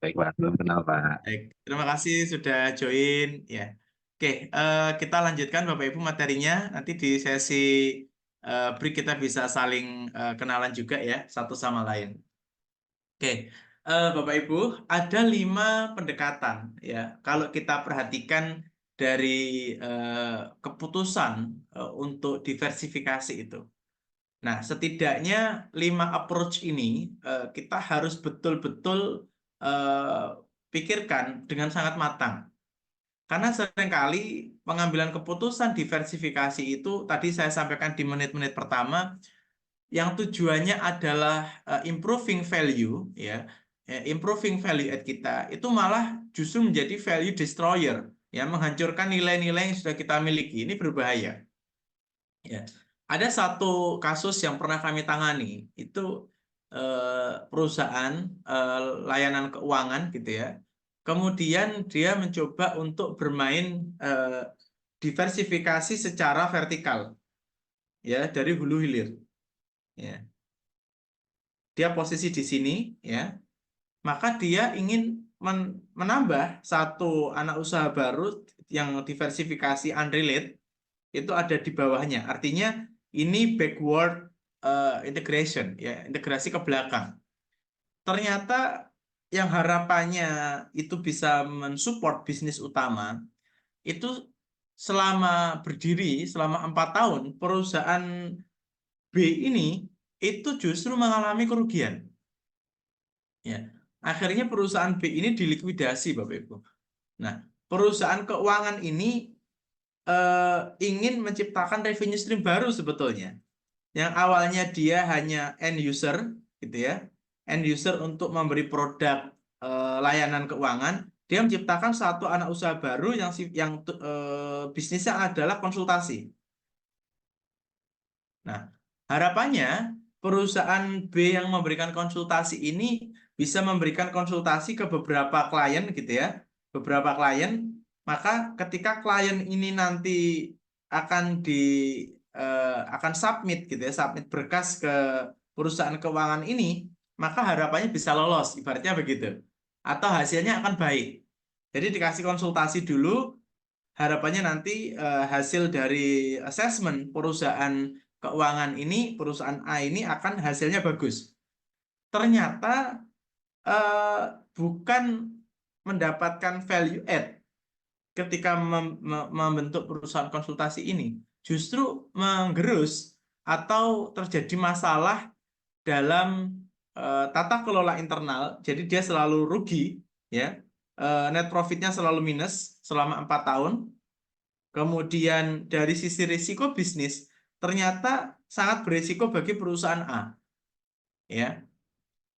Speaker 5: Baik Pak, belum kenal Pak.
Speaker 1: Baik, terima kasih sudah join ya. Oke, kita lanjutkan Bapak Ibu materinya. Nanti di sesi break kita bisa saling kenalan juga ya satu sama lain. Oke, Bapak Ibu, ada 5 pendekatan ya. Kalau kita perhatikan dari keputusan untuk diversifikasi itu. Nah, setidaknya 5 approach ini kita harus betul-betul eh, pikirkan dengan sangat matang. Karena seringkali pengambilan keputusan diversifikasi itu tadi saya sampaikan di menit-menit pertama yang tujuannya adalah improving value ya. Improving value add kita itu malah justru menjadi value destroyer ya, menghancurkan nilai-nilai yang sudah kita miliki. Ini berbahaya. Ya. Ada satu kasus yang pernah kami tangani, itu perusahaan layanan keuangan gitu ya. Kemudian dia mencoba untuk bermain diversifikasi secara vertikal ya dari hulu hilir. Ya. Dia posisi di sini ya, maka dia ingin menambah satu anak usaha baru yang diversifikasi unrelated itu ada di bawahnya. Artinya ini backward integration, ya, integrasi ke belakang. Ternyata yang harapannya itu bisa mensupport bisnis utama, itu selama berdiri, selama 4 tahun, perusahaan B ini itu justru mengalami kerugian. Ya. Akhirnya perusahaan B ini dilikuidasi, Bapak Ibu. Nah, perusahaan keuangan ini ingin menciptakan revenue stream baru sebetulnya. Yang awalnya dia hanya end user, gitu ya, end user untuk memberi produk layanan keuangan, dia menciptakan satu anak usaha baru yang bisnisnya adalah konsultasi. Nah, harapannya perusahaan B yang memberikan konsultasi ini bisa memberikan konsultasi ke beberapa klien, gitu ya, beberapa klien. Maka ketika klien ini nanti akan akan submit gitu ya, submit berkas ke perusahaan keuangan ini, maka harapannya bisa lolos, ibaratnya begitu. Atau hasilnya akan baik. Jadi dikasih konsultasi dulu, harapannya nanti hasil dari assessment perusahaan keuangan ini, perusahaan A ini akan hasilnya bagus. Ternyata bukan mendapatkan value add ketika membentuk perusahaan konsultasi ini, justru menggerus atau terjadi masalah dalam tata kelola internal. Jadi dia selalu rugi ya, net profitnya selalu minus selama 4 tahun. Kemudian dari sisi risiko bisnis, ternyata sangat berisiko bagi perusahaan A. Ya,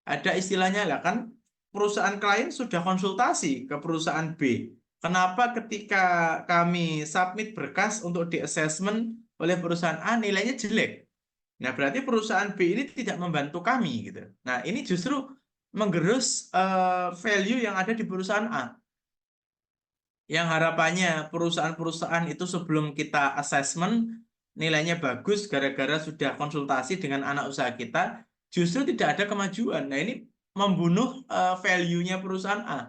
Speaker 1: ada istilahnya lah kan, perusahaan klien sudah konsultasi ke perusahaan B. Kenapa ketika kami submit berkas untuk di assessment oleh perusahaan A nilainya jelek? Nah, berarti perusahaan B ini tidak membantu kami gitu. Nah, ini justru menggerus value yang ada di perusahaan A. Yang harapannya perusahaan-perusahaan itu sebelum kita assessment nilainya bagus gara-gara sudah konsultasi dengan anak usaha kita, justru tidak ada kemajuan. Nah, ini membunuh value-nya perusahaan A.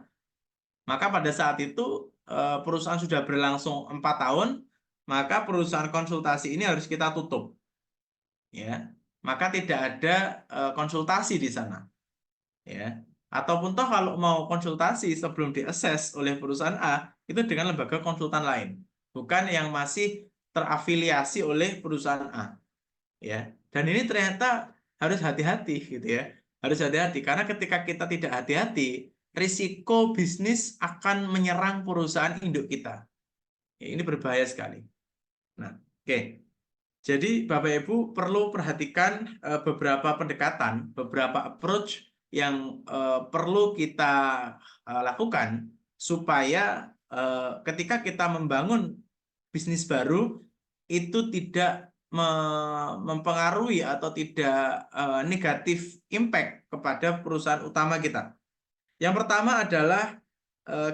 Speaker 1: Maka pada saat itu perusahaan sudah berlangsung 4 tahun, maka perusahaan konsultasi ini harus kita tutup. Ya, maka tidak ada konsultasi di sana. Ya. Ataupun toh kalau mau konsultasi sebelum diakses oleh perusahaan A, itu dengan lembaga konsultan lain, bukan yang masih terafiliasi oleh perusahaan A. Ya. Dan ini ternyata harus hati-hati gitu ya. Harus hati-hati karena ketika kita tidak hati-hati, risiko bisnis akan menyerang perusahaan induk kita. Ya, ini berbahaya sekali. Nah, oke. Jadi Bapak Ibu perlu perhatikan beberapa pendekatan, beberapa approach yang perlu kita lakukan supaya ketika kita membangun bisnis baru itu tidak mempengaruhi atau tidak negatif impact kepada perusahaan utama kita. Yang pertama adalah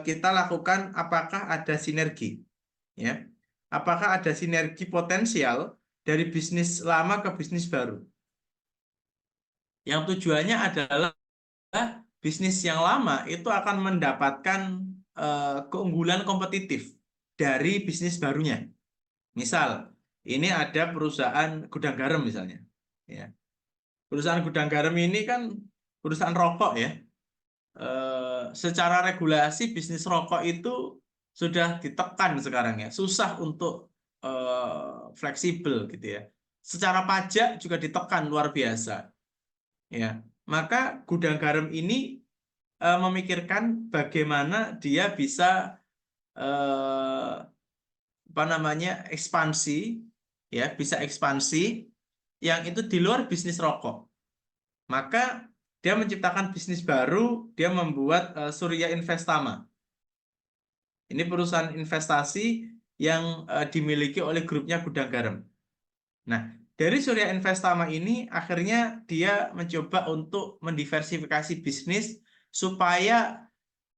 Speaker 1: kita lakukan apakah ada sinergi, ya? Apakah ada sinergi potensial dari bisnis lama ke bisnis baru. Yang tujuannya adalah bisnis yang lama itu akan mendapatkan keunggulan kompetitif dari bisnis barunya. Misal, ini ada perusahaan gudang garam misalnya. Ya. Perusahaan gudang garam ini kan perusahaan rokok ya. Secara regulasi bisnis rokok itu sudah ditekan sekarang ya. Susah untuk fleksibel gitu ya. Secara pajak juga ditekan luar biasa. Ya, maka gudang garam ini memikirkan bagaimana dia bisa ekspansi, ya, bisa ekspansi yang itu di luar bisnis rokok. Maka dia menciptakan bisnis baru, dia membuat Surya Investama. Ini perusahaan investasi yang dimiliki oleh grupnya Gudang Garam. Nah, dari Surya Investama ini akhirnya dia mencoba untuk mendiversifikasi bisnis supaya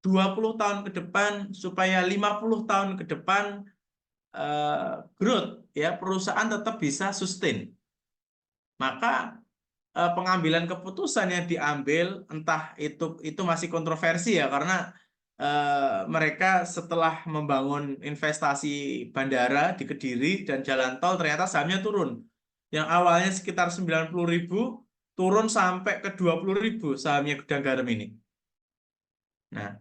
Speaker 1: 20 tahun ke depan, supaya 50 tahun ke depan growth ya perusahaan tetap bisa sustain. Maka pengambilan keputusan yang diambil entah itu masih kontroversi ya karena mereka setelah membangun investasi bandara di Kediri dan jalan tol ternyata sahamnya turun. Yang awalnya sekitar 90.000 turun sampai ke 20.000 sahamnya Gudang Garam ini. Nah,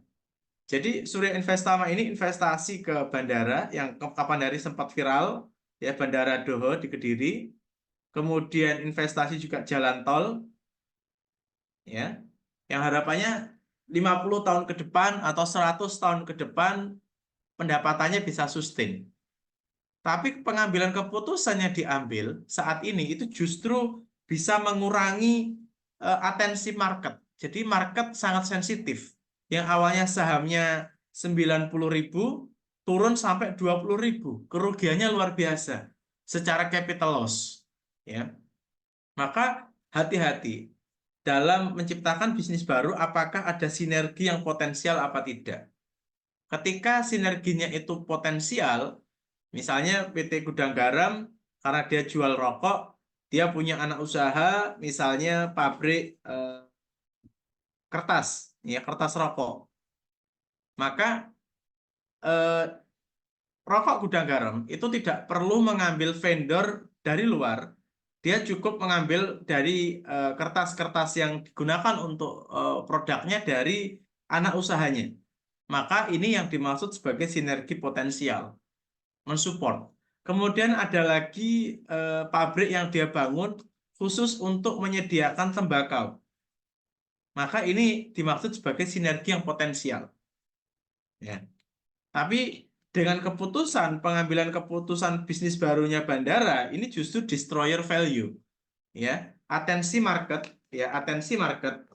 Speaker 1: jadi Surya Investama ini investasi ke bandara yang kapan hari sempat viral ya, Bandara Doho di Kediri. Kemudian investasi juga jalan tol ya. Yang harapannya 50 tahun ke depan atau 100 tahun ke depan pendapatannya bisa sustain. Tapi pengambilan keputusan yang diambil saat ini itu justru bisa mengurangi atensi market. Jadi market sangat sensitif. Yang awalnya sahamnya 90.000 turun sampai 20.000. Kerugiannya luar biasa secara capital loss. Ya. Maka hati-hati dalam menciptakan bisnis baru, apakah ada sinergi yang potensial apa tidak. Ketika sinerginya itu potensial, misalnya PT Gudang Garam, karena dia jual rokok, dia punya anak usaha, misalnya pabrik kertas, ya kertas rokok. Maka rokok Gudang Garam itu tidak perlu mengambil vendor dari luar, dia cukup mengambil dari kertas-kertas yang digunakan untuk produknya dari anak usahanya. Maka ini yang dimaksud sebagai sinergi potensial, mensupport. Kemudian ada lagi pabrik yang dia bangun khusus untuk menyediakan tembakau. Maka ini dimaksud sebagai sinergi yang potensial. Ya. Tapi dengan pengambilan keputusan bisnis barunya bandara ini justru destroyer value, ya. Atensi market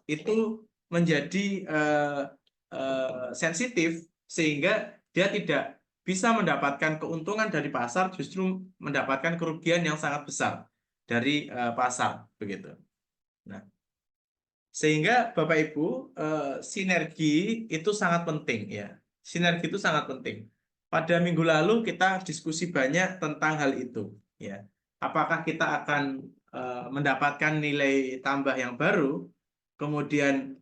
Speaker 1: itu menjadi sensitif sehingga dia tidak bisa mendapatkan keuntungan dari pasar, justru mendapatkan kerugian yang sangat besar dari pasar, begitu. Nah, sehingga Bapak Ibu, sinergi itu sangat penting, ya. Sinergi itu sangat penting. Pada minggu lalu kita diskusi banyak tentang hal itu, ya. Apakah kita akan mendapatkan nilai tambah yang baru, kemudian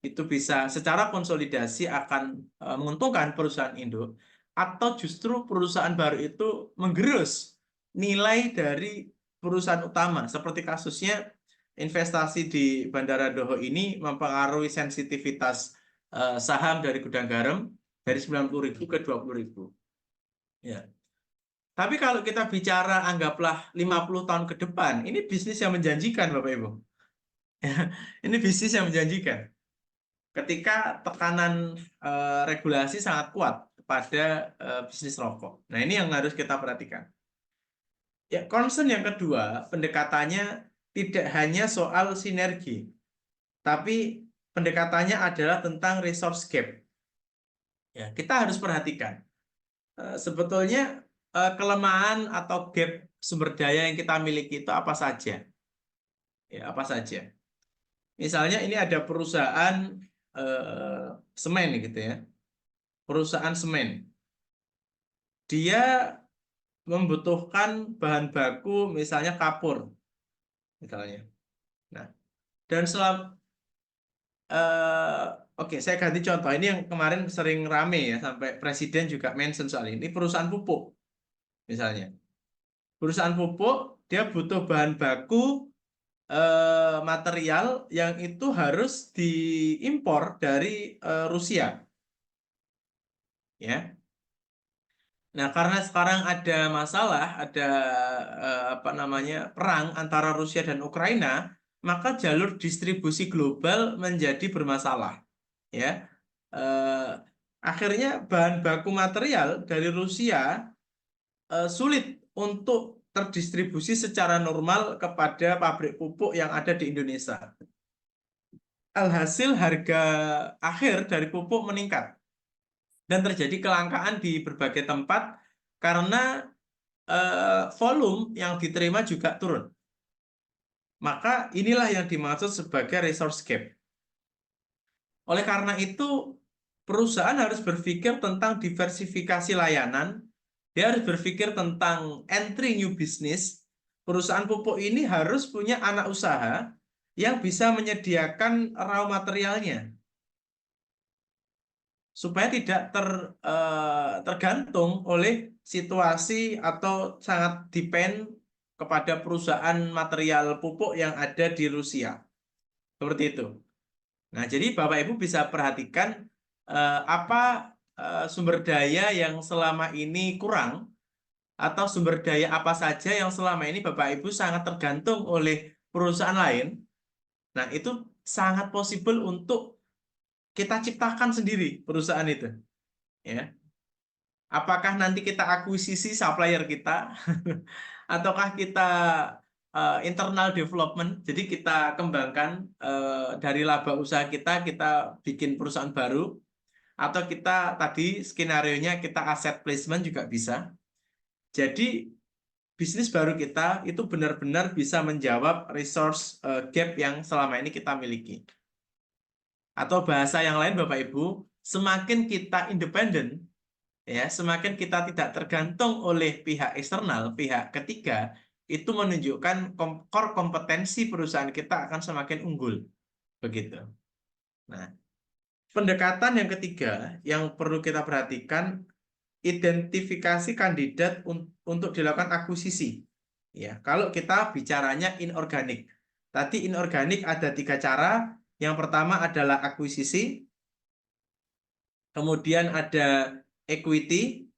Speaker 1: itu bisa secara konsolidasi akan menguntungkan perusahaan induk, atau justru perusahaan baru itu menggerus nilai dari perusahaan utama, seperti kasusnya investasi di Bandara Doho ini mempengaruhi sensitivitas saham dari Gudang Garam dari 90.000 ke 20.000. Ya. Tapi kalau kita bicara anggaplah 50 tahun ke depan, ini bisnis yang menjanjikan, Bapak Ibu. Ini bisnis yang menjanjikan. Ketika tekanan regulasi sangat kuat pada bisnis rokok. Nah, ini yang harus kita perhatikan. Ya, concern yang kedua, pendekatannya tidak hanya soal sinergi, tapi pendekatannya adalah tentang resource gap. Ya, kita harus perhatikan. Sebetulnya kelemahan atau gap sumber daya yang kita miliki itu apa saja? Ya, apa saja? Misalnya ini ada perusahaan semen gitu ya. Perusahaan semen. Dia membutuhkan bahan baku misalnya kapur misalnya. Nah, dan oke, saya ganti contoh. Ini yang kemarin sering rame ya, sampai presiden juga mention soal ini. Ini perusahaan pupuk misalnya. Perusahaan pupuk dia butuh bahan baku material yang itu harus diimpor dari Rusia. Ya. Nah, karena sekarang ada masalah, ada apa namanya, perang antara Rusia dan Ukraina, maka jalur distribusi global menjadi bermasalah. Ya, akhirnya bahan baku material dari Rusia sulit untuk terdistribusi secara normal kepada pabrik pupuk yang ada di Indonesia. Alhasil harga akhir dari pupuk meningkat dan terjadi kelangkaan di berbagai tempat karena volume yang diterima juga turun. Maka inilah yang dimaksud sebagai resource gap. Oleh karena itu, perusahaan harus berpikir tentang diversifikasi layanan, dia harus berpikir tentang entry new business. Perusahaan pupuk ini harus punya anak usaha yang bisa menyediakan raw materialnya, supaya tidak tergantung oleh situasi atau sangat depend kepada perusahaan material pupuk yang ada di Rusia. Seperti itu. Nah, jadi Bapak Ibu bisa perhatikan apa sumber daya yang selama ini kurang, atau sumber daya apa saja yang selama ini Bapak Ibu sangat tergantung oleh perusahaan lain. Nah, itu sangat possible untuk kita ciptakan sendiri perusahaan itu. Ya. Apakah nanti kita akuisisi supplier kita, ataukah kita internal development, jadi kita kembangkan dari laba usaha kita bikin perusahaan baru, atau kita tadi skenario-nya kita aset placement juga bisa. Jadi bisnis baru kita itu benar-benar bisa menjawab resource gap yang selama ini kita miliki. Atau bahasa yang lain Bapak Ibu, semakin kita independen, ya, semakin kita tidak tergantung oleh pihak eksternal, pihak ketiga, itu menunjukkan core kompetensi perusahaan kita akan semakin unggul. Begitu. Nah, pendekatan yang ketiga yang perlu kita perhatikan, identifikasi kandidat untuk dilakukan akuisisi. Ya, kalau kita bicaranya inorganik. Tadi inorganik ada 3 cara. Yang pertama adalah akuisisi, kemudian ada equity,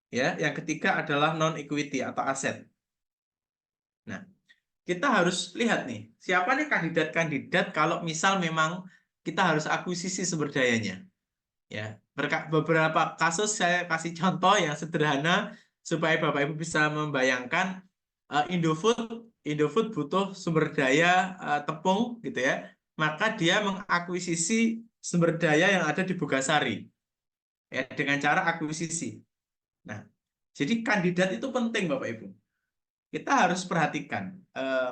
Speaker 1: ya, yang ketiga adalah non equity atau aset. Nah, kita harus lihat nih, siapa nih kandidat-kandidat kalau misal memang kita harus akuisisi sumber dayanya. Ya, beberapa kasus saya kasih contoh yang sederhana supaya Bapak Ibu bisa membayangkan. Indofood butuh sumber daya tepung gitu ya, maka dia mengakuisisi sumber daya yang ada di Bogasari ya dengan cara akuisisi. Nah, jadi kandidat itu penting Bapak Ibu. Kita harus perhatikan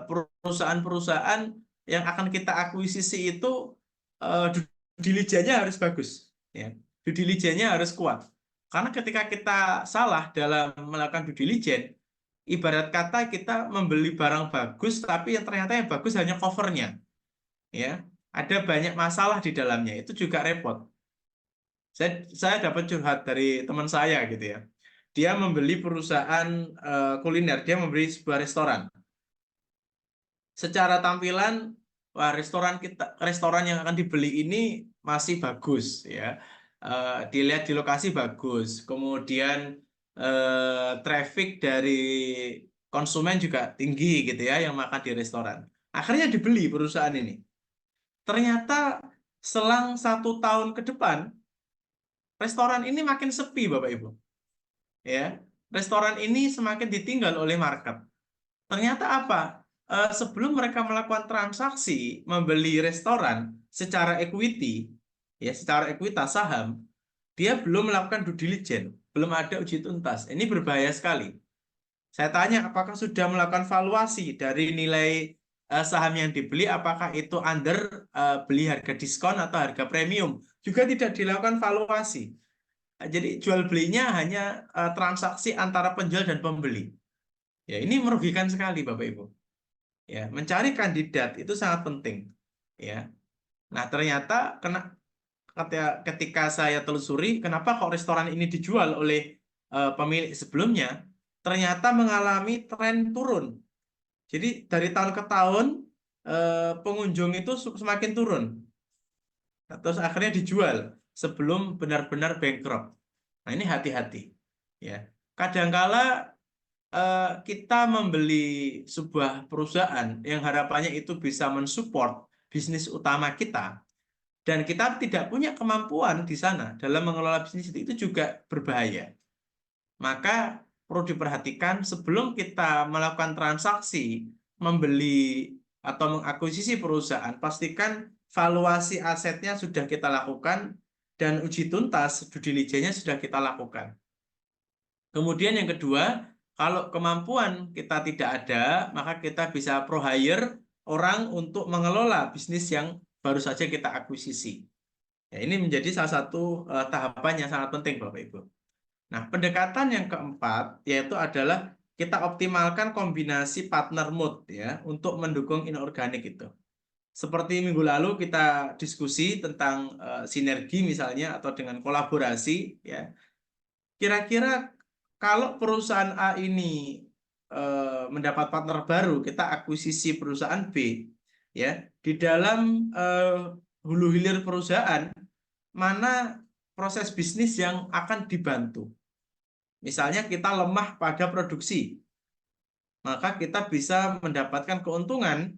Speaker 1: perusahaan-perusahaan yang akan kita akuisisi itu due diligence-nya harus bagus ya. Due diligence-nya harus kuat. Karena ketika kita salah dalam melakukan due diligence, ibarat kata kita membeli barang bagus tapi yang ternyata yang bagus hanya covernya ya. Ada banyak masalah di dalamnya, itu juga repot. Saya dapat curhat dari teman saya gitu ya. Dia membeli perusahaan kuliner, dia membeli sebuah restoran. Secara tampilan, wah restoran yang akan dibeli ini masih bagus ya. Dilihat di lokasi bagus. Kemudian traffic dari konsumen juga tinggi gitu ya yang makan di restoran. Akhirnya dibeli perusahaan ini. Ternyata selang 1 tahun ke depan, restoran ini makin sepi Bapak Ibu. Ya, restoran ini semakin ditinggal oleh market. Ternyata apa? Sebelum mereka melakukan transaksi membeli restoran secara equity, ya secara ekuitas saham, dia belum melakukan due diligence, belum ada uji tuntas. Ini berbahaya sekali. Saya tanya, apakah sudah melakukan valuasi dari nilai saham yang dibeli, apakah itu under beli harga diskon atau harga premium? Juga tidak dilakukan valuasi. Jadi jual belinya hanya transaksi antara penjual dan pembeli. Ya, ini merugikan sekali Bapak Ibu. Ya, mencari kandidat itu sangat penting. Ya. Nah, ternyata ketika saya telusuri, kenapa kok restoran ini dijual oleh pemilik sebelumnya, ternyata mengalami tren turun. Jadi dari tahun ke tahun pengunjung itu semakin turun. Terus akhirnya dijual sebelum benar-benar bankrupt. Nah, ini hati-hati. Ya. Kadangkala kita membeli sebuah perusahaan yang harapannya itu bisa mensupport bisnis utama kita, dan kita tidak punya kemampuan di sana dalam mengelola bisnis itu juga berbahaya. Maka perlu diperhatikan sebelum kita melakukan transaksi, membeli atau mengakuisisi perusahaan, pastikan valuasi asetnya sudah kita lakukan dan uji tuntas due diligence-nya sudah kita lakukan. Kemudian yang kedua, kalau kemampuan kita tidak ada, maka kita bisa pro hire orang untuk mengelola bisnis yang baru saja kita akuisisi. Ya, ini menjadi salah satu tahapan yang sangat penting Bapak Ibu. Nah, pendekatan yang keempat yaitu adalah kita optimalkan kombinasi partner mode ya untuk mendukung inorganik itu. Seperti minggu lalu kita diskusi tentang sinergi misalnya atau dengan kolaborasi ya. Kira-kira kalau perusahaan A ini mendapat partner baru, kita akuisisi perusahaan B, ya di dalam hulu hilir perusahaan mana proses bisnis yang akan dibantu. Misalnya kita lemah pada produksi, maka kita bisa mendapatkan keuntungan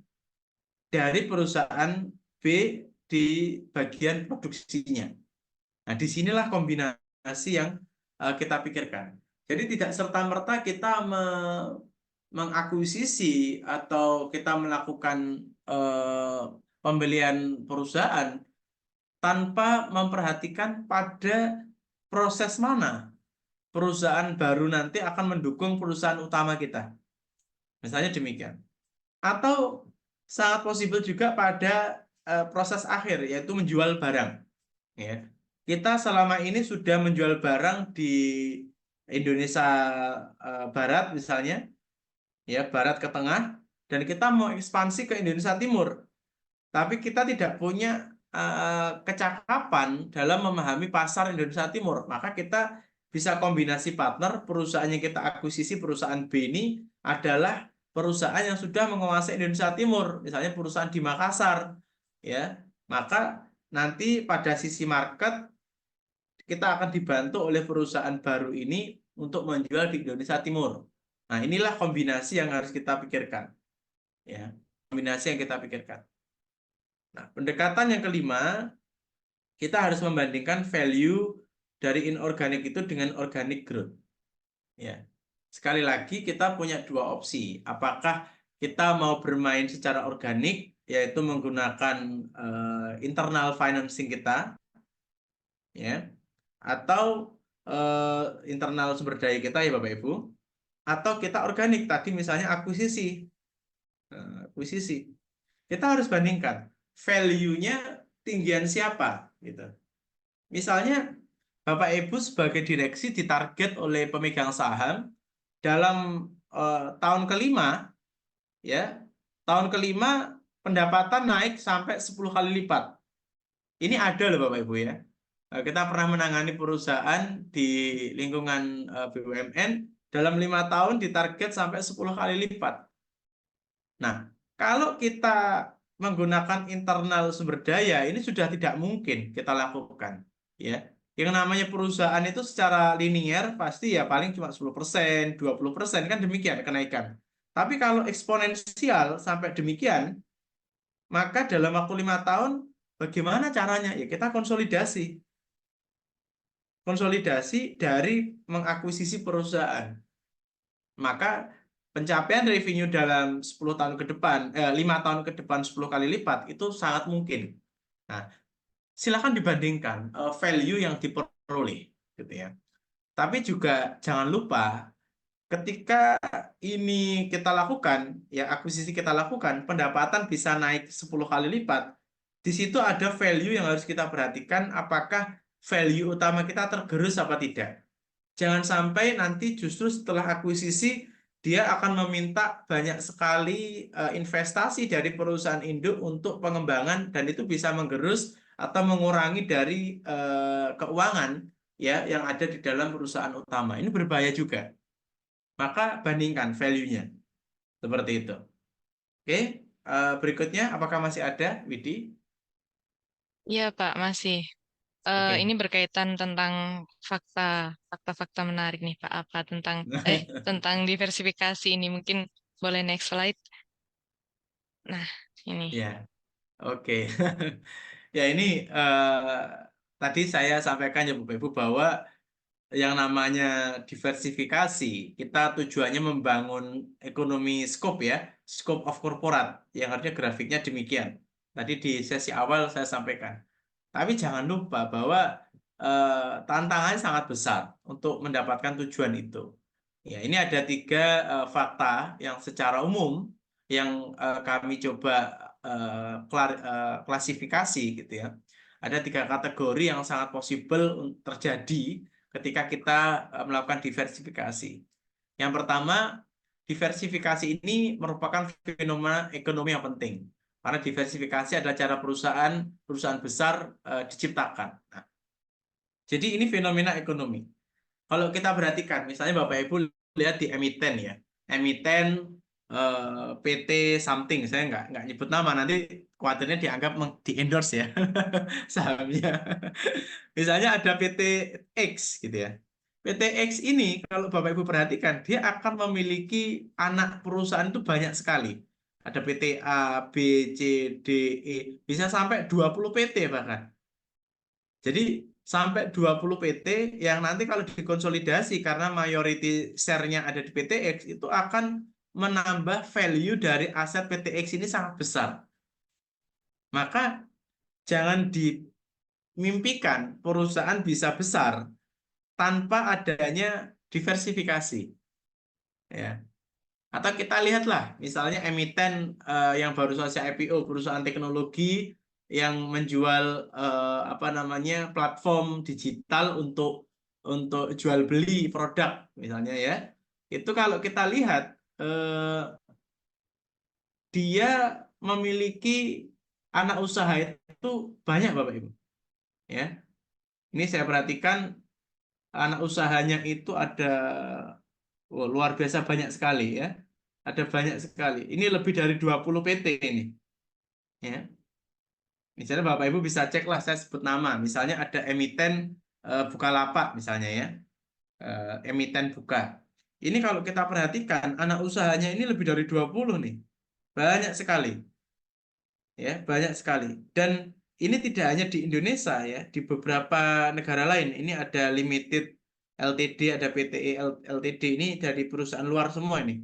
Speaker 1: dari perusahaan B di bagian produksinya. Nah, disinilah kombinasi yang kita pikirkan. Jadi tidak serta-merta kita mengakuisisi atau kita melakukan pembelian perusahaan tanpa memperhatikan pada proses mana perusahaan baru nanti akan mendukung perusahaan utama kita. Misalnya demikian. Atau sangat possible juga pada proses akhir, yaitu menjual barang. Ya. Kita selama ini sudah menjual barang di Indonesia Barat misalnya, ya Barat ke tengah, dan kita mau ekspansi ke Indonesia Timur, tapi kita tidak punya kecakapan dalam memahami pasar Indonesia Timur, maka kita bisa kombinasi partner. Perusahaan yang kita akuisisi, perusahaan B ini adalah perusahaan yang sudah menguasai Indonesia Timur, misalnya perusahaan di Makassar, ya, maka nanti pada sisi market kita akan dibantu oleh perusahaan baru ini untuk menjual di Indonesia Timur. Nah, inilah kombinasi yang harus kita pikirkan. Ya, kombinasi yang kita pikirkan. Nah, pendekatan yang kelima, kita harus membandingkan value dari inorganic itu dengan organic growth. Ya. Sekali lagi kita punya dua opsi. Apakah kita mau bermain secara organik, yaitu menggunakan internal financing kita, ya, atau internal sumber daya kita, ya Bapak Ibu, atau kita organik tadi misalnya akuisisi. Akuisisi. Kita harus bandingkan value-nya tinggian siapa gitu. Misalnya Bapak Ibu sebagai direksi ditarget oleh pemegang saham dalam tahun kelima, ya, tahun kelima pendapatan naik sampai 10 kali lipat. Ini ada loh Bapak Ibu ya. Kita pernah menangani perusahaan di lingkungan BUMN dalam 5 tahun ditarget sampai 10 kali lipat. Nah, kalau kita menggunakan internal sumber daya, ini sudah tidak mungkin kita lakukan. Ya, yang namanya perusahaan itu secara linier pasti ya paling cuma 10%, 20% kan demikian kenaikan. Tapi kalau eksponensial sampai demikian, maka dalam waktu 5 tahun, bagaimana caranya? Ya kita konsolidasi. Konsolidasi dari mengakuisisi perusahaan. Maka pencapaian revenue dalam 10 tahun ke depan, 5 tahun ke depan 10 kali lipat itu sangat mungkin. Nah, silakan dibandingkan value yang diperoleh, gitu ya. Tapi juga jangan lupa ketika ini kita lakukan, ya akuisisi kita lakukan, pendapatan bisa naik 10 kali lipat. Di situ ada value yang harus kita perhatikan, apakah value utama kita tergerus apa tidak. Jangan sampai nanti justru setelah akuisisi dia akan meminta banyak sekali investasi dari perusahaan induk untuk pengembangan dan itu bisa menggerus atau mengurangi dari keuangan ya yang ada di dalam perusahaan utama. Ini berbahaya juga. Maka bandingkan value-nya. Seperti itu. Oke, berikutnya apakah masih ada, Widi?
Speaker 2: Iya, Pak, masih.
Speaker 1: Oke.
Speaker 2: Ini berkaitan tentang fakta-fakta menarik nih, Pak. Apa tentang diversifikasi ini? Mungkin boleh next slide. Nah, ini.
Speaker 1: Ya, oke. Ya ini tadi saya sampaikan ya Bapak Ibu bahwa yang namanya diversifikasi kita tujuannya membangun ekonomi scope ya, scope of corporate yang artinya grafiknya demikian. Tadi di sesi awal saya sampaikan. Tapi jangan lupa bahwa tantangannya sangat besar untuk mendapatkan tujuan itu. Ya, ini ada 3 fakta yang secara umum yang kami coba klasifikasi gitu ya. Ada 3 kategori yang sangat possible terjadi ketika kita melakukan diversifikasi. Yang pertama, diversifikasi ini merupakan fenomena ekonomi yang penting. Karena diversifikasi adalah cara perusahaan besar diciptakan. Nah, jadi ini fenomena ekonomi. Kalau kita perhatikan, misalnya Bapak Ibu lihat di emiten ya, emiten PT something, saya nggak nyebut nama, nanti khawatirnya dianggap di endorse ya sahamnya. Misalnya ada PT X gitu ya. PT X ini kalau Bapak Ibu perhatikan, dia akan memiliki anak perusahaan itu banyak sekali. Ada PT A, B, C, D, E, bisa sampai 20 PT bahkan. Jadi sampai 20 PT yang nanti kalau dikonsolidasi karena mayority share-nya ada di PT X itu akan menambah value dari aset PT X ini sangat besar. Maka jangan dimimpikan perusahaan bisa besar tanpa adanya diversifikasi. Ya. Atau kita lihatlah misalnya emiten yang baru saja IPO perusahaan teknologi yang menjual platform digital untuk jual beli produk misalnya ya. Itu kalau kita lihat dia memiliki anak usaha itu banyak Bapak Ibu. Ya. Ini saya perhatikan anak usahanya itu ada luar biasa banyak sekali ya. Ada banyak sekali. Ini lebih dari 20 PT ini. Ya. Misalnya Bapak Ibu bisa cek lah saya sebut nama. Misalnya ada emiten Bukalapak misalnya ya. Emiten Buka. Ini kalau kita perhatikan anak usahanya ini lebih dari 20 nih. Banyak sekali. Ya, banyak sekali. Dan ini tidak hanya di Indonesia ya, di beberapa negara lain. Ini ada Limited LTD, ada PTE LTD, ini dari perusahaan luar semua ini.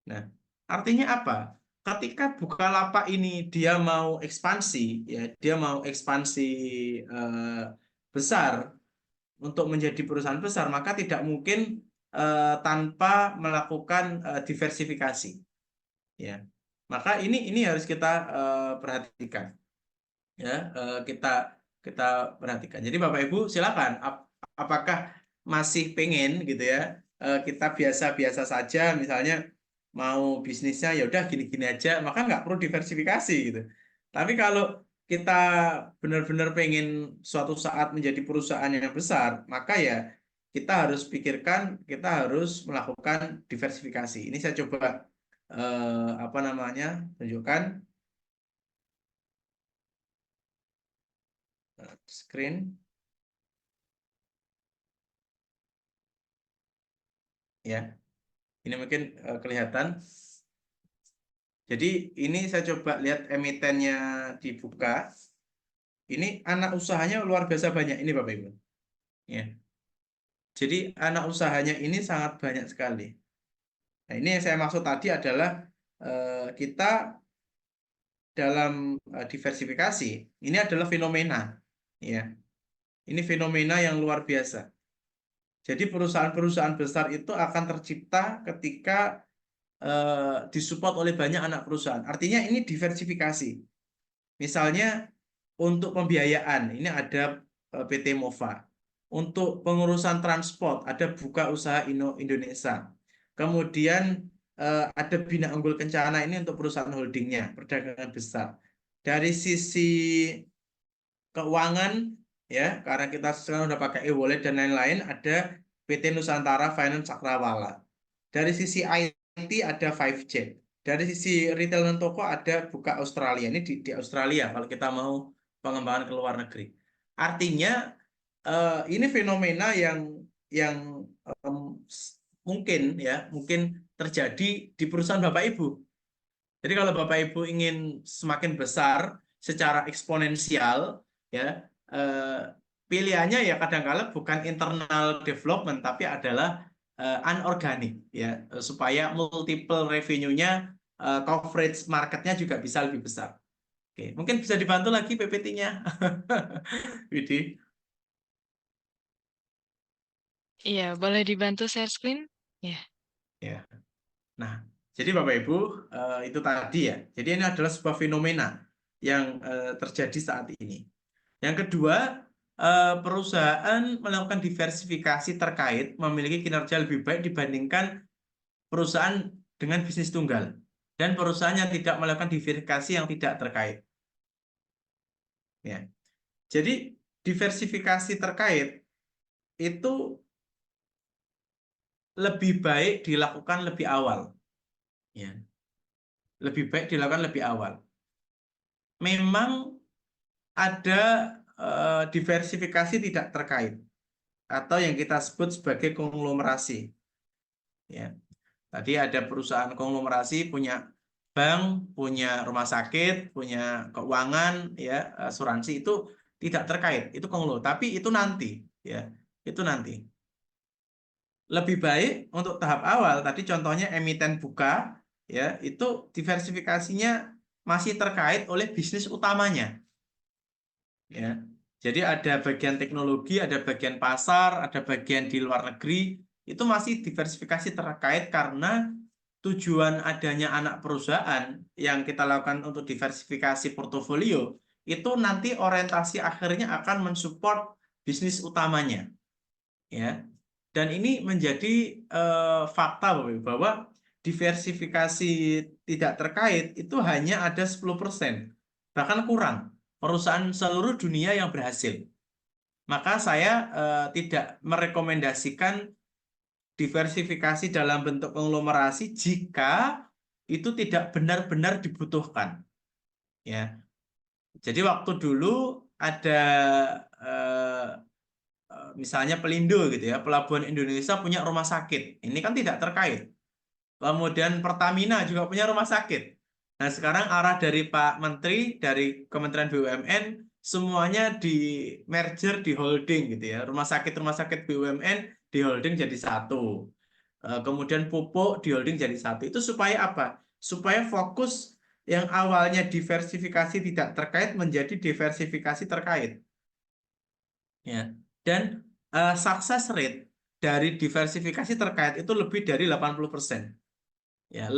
Speaker 1: Nah, artinya apa? Ketika Bukalapak ini dia mau ekspansi, ya, dia mau ekspansi besar untuk menjadi perusahaan besar, maka tidak mungkin tanpa melakukan diversifikasi, ya. Maka ini harus kita perhatikan, ya, kita kita perhatikan. Jadi Bapak Ibu silakan, apakah masih pengen gitu ya, kita biasa-biasa saja, misalnya mau bisnisnya ya udah gini-gini aja, maka nggak perlu diversifikasi gitu. Tapi kalau kita benar-benar pengen suatu saat menjadi perusahaan yang besar, maka ya kita harus pikirkan, kita harus melakukan diversifikasi. Ini saya coba apa namanya, tunjukkan screen. Ya, ini mungkin kelihatan. Jadi ini saya coba lihat emitennya dibuka. Ini anak usahanya luar biasa banyak ini Bapak Ibu. Ya. Jadi anak usahanya ini sangat banyak sekali. Nah, ini yang saya maksud tadi adalah kita dalam diversifikasi ini adalah fenomena, ya. Ini fenomena yang luar biasa. Jadi perusahaan-perusahaan besar itu akan tercipta ketika disupport oleh banyak anak perusahaan. Artinya ini diversifikasi. Misalnya untuk pembiayaan, ini ada PT Mova. Untuk pengurusan transport, ada Buka Usaha Indonesia. Kemudian ada Bina Unggul Kencana, ini untuk perusahaan holdingnya, perdagangan besar. Dari sisi keuangan, ya, karena kita sekarang udah pakai e-wallet dan lain-lain, ada PT Nusantara Finance Cakrawala. Dari sisi IT ada 5Jet. Dari sisi retail dan toko ada Buka Australia. Ini di Australia kalau kita mau pengembangan ke luar negeri. Artinya ini fenomena yang mungkin ya, mungkin terjadi di perusahaan Bapak Ibu. Jadi kalau Bapak Ibu ingin semakin besar secara eksponensial, ya, pilihannya ya kadang-kala bukan internal development tapi adalah unorganik, ya, supaya multiple revenue-nya, coverage marketnya juga bisa lebih besar. Oke, mungkin bisa dibantu lagi PPT-nya, Widi.
Speaker 2: Iya, boleh dibantu share screen? Ya.
Speaker 1: Ya. Nah, jadi Bapak Ibu, itu tadi ya. Jadi ini adalah sebuah fenomena yang terjadi saat ini. Yang kedua, perusahaan melakukan diversifikasi terkait memiliki kinerja lebih baik dibandingkan perusahaan dengan bisnis tunggal dan perusahaan yang tidak melakukan diversifikasi yang tidak terkait. Ya. Jadi diversifikasi terkait itu lebih baik dilakukan lebih awal. Ya. Lebih baik dilakukan lebih awal. Memang ada diversifikasi tidak terkait atau yang kita sebut sebagai konglomerasi. Ya. Tadi ada perusahaan konglomerasi punya bank, punya rumah sakit, punya keuangan, ya, asuransi, itu tidak terkait, itu konglo. Tapi itu nanti, ya, itu nanti. Lebih baik untuk tahap awal, tadi contohnya emiten Buka, ya, itu diversifikasinya masih terkait oleh bisnis utamanya, ya. Jadi ada bagian teknologi, ada bagian pasar, ada bagian di luar negeri, itu masih diversifikasi terkait karena tujuan adanya anak perusahaan yang kita lakukan untuk diversifikasi portofolio itu nanti orientasi akhirnya akan mensupport bisnis utamanya, ya. Dan ini menjadi fakta bahwa diversifikasi tidak terkait itu hanya ada 10%, bahkan kurang perusahaan seluruh dunia yang berhasil. Maka saya tidak merekomendasikan diversifikasi dalam bentuk konglomerasi jika itu tidak benar-benar dibutuhkan, ya. Jadi waktu dulu ada misalnya Pelindo gitu ya, Pelabuhan Indonesia punya rumah sakit, ini kan tidak terkait. Kemudian Pertamina juga punya rumah sakit. Nah, sekarang arah dari Pak Menteri dari Kementerian BUMN semuanya di merger, di holding gitu ya. Rumah sakit BUMN di holding jadi satu. Kemudian pupuk di holding jadi satu. Itu supaya apa? Supaya fokus yang awalnya diversifikasi tidak terkait menjadi diversifikasi terkait. Ya. Dan success rate dari diversifikasi terkait itu lebih dari 80%. Ya,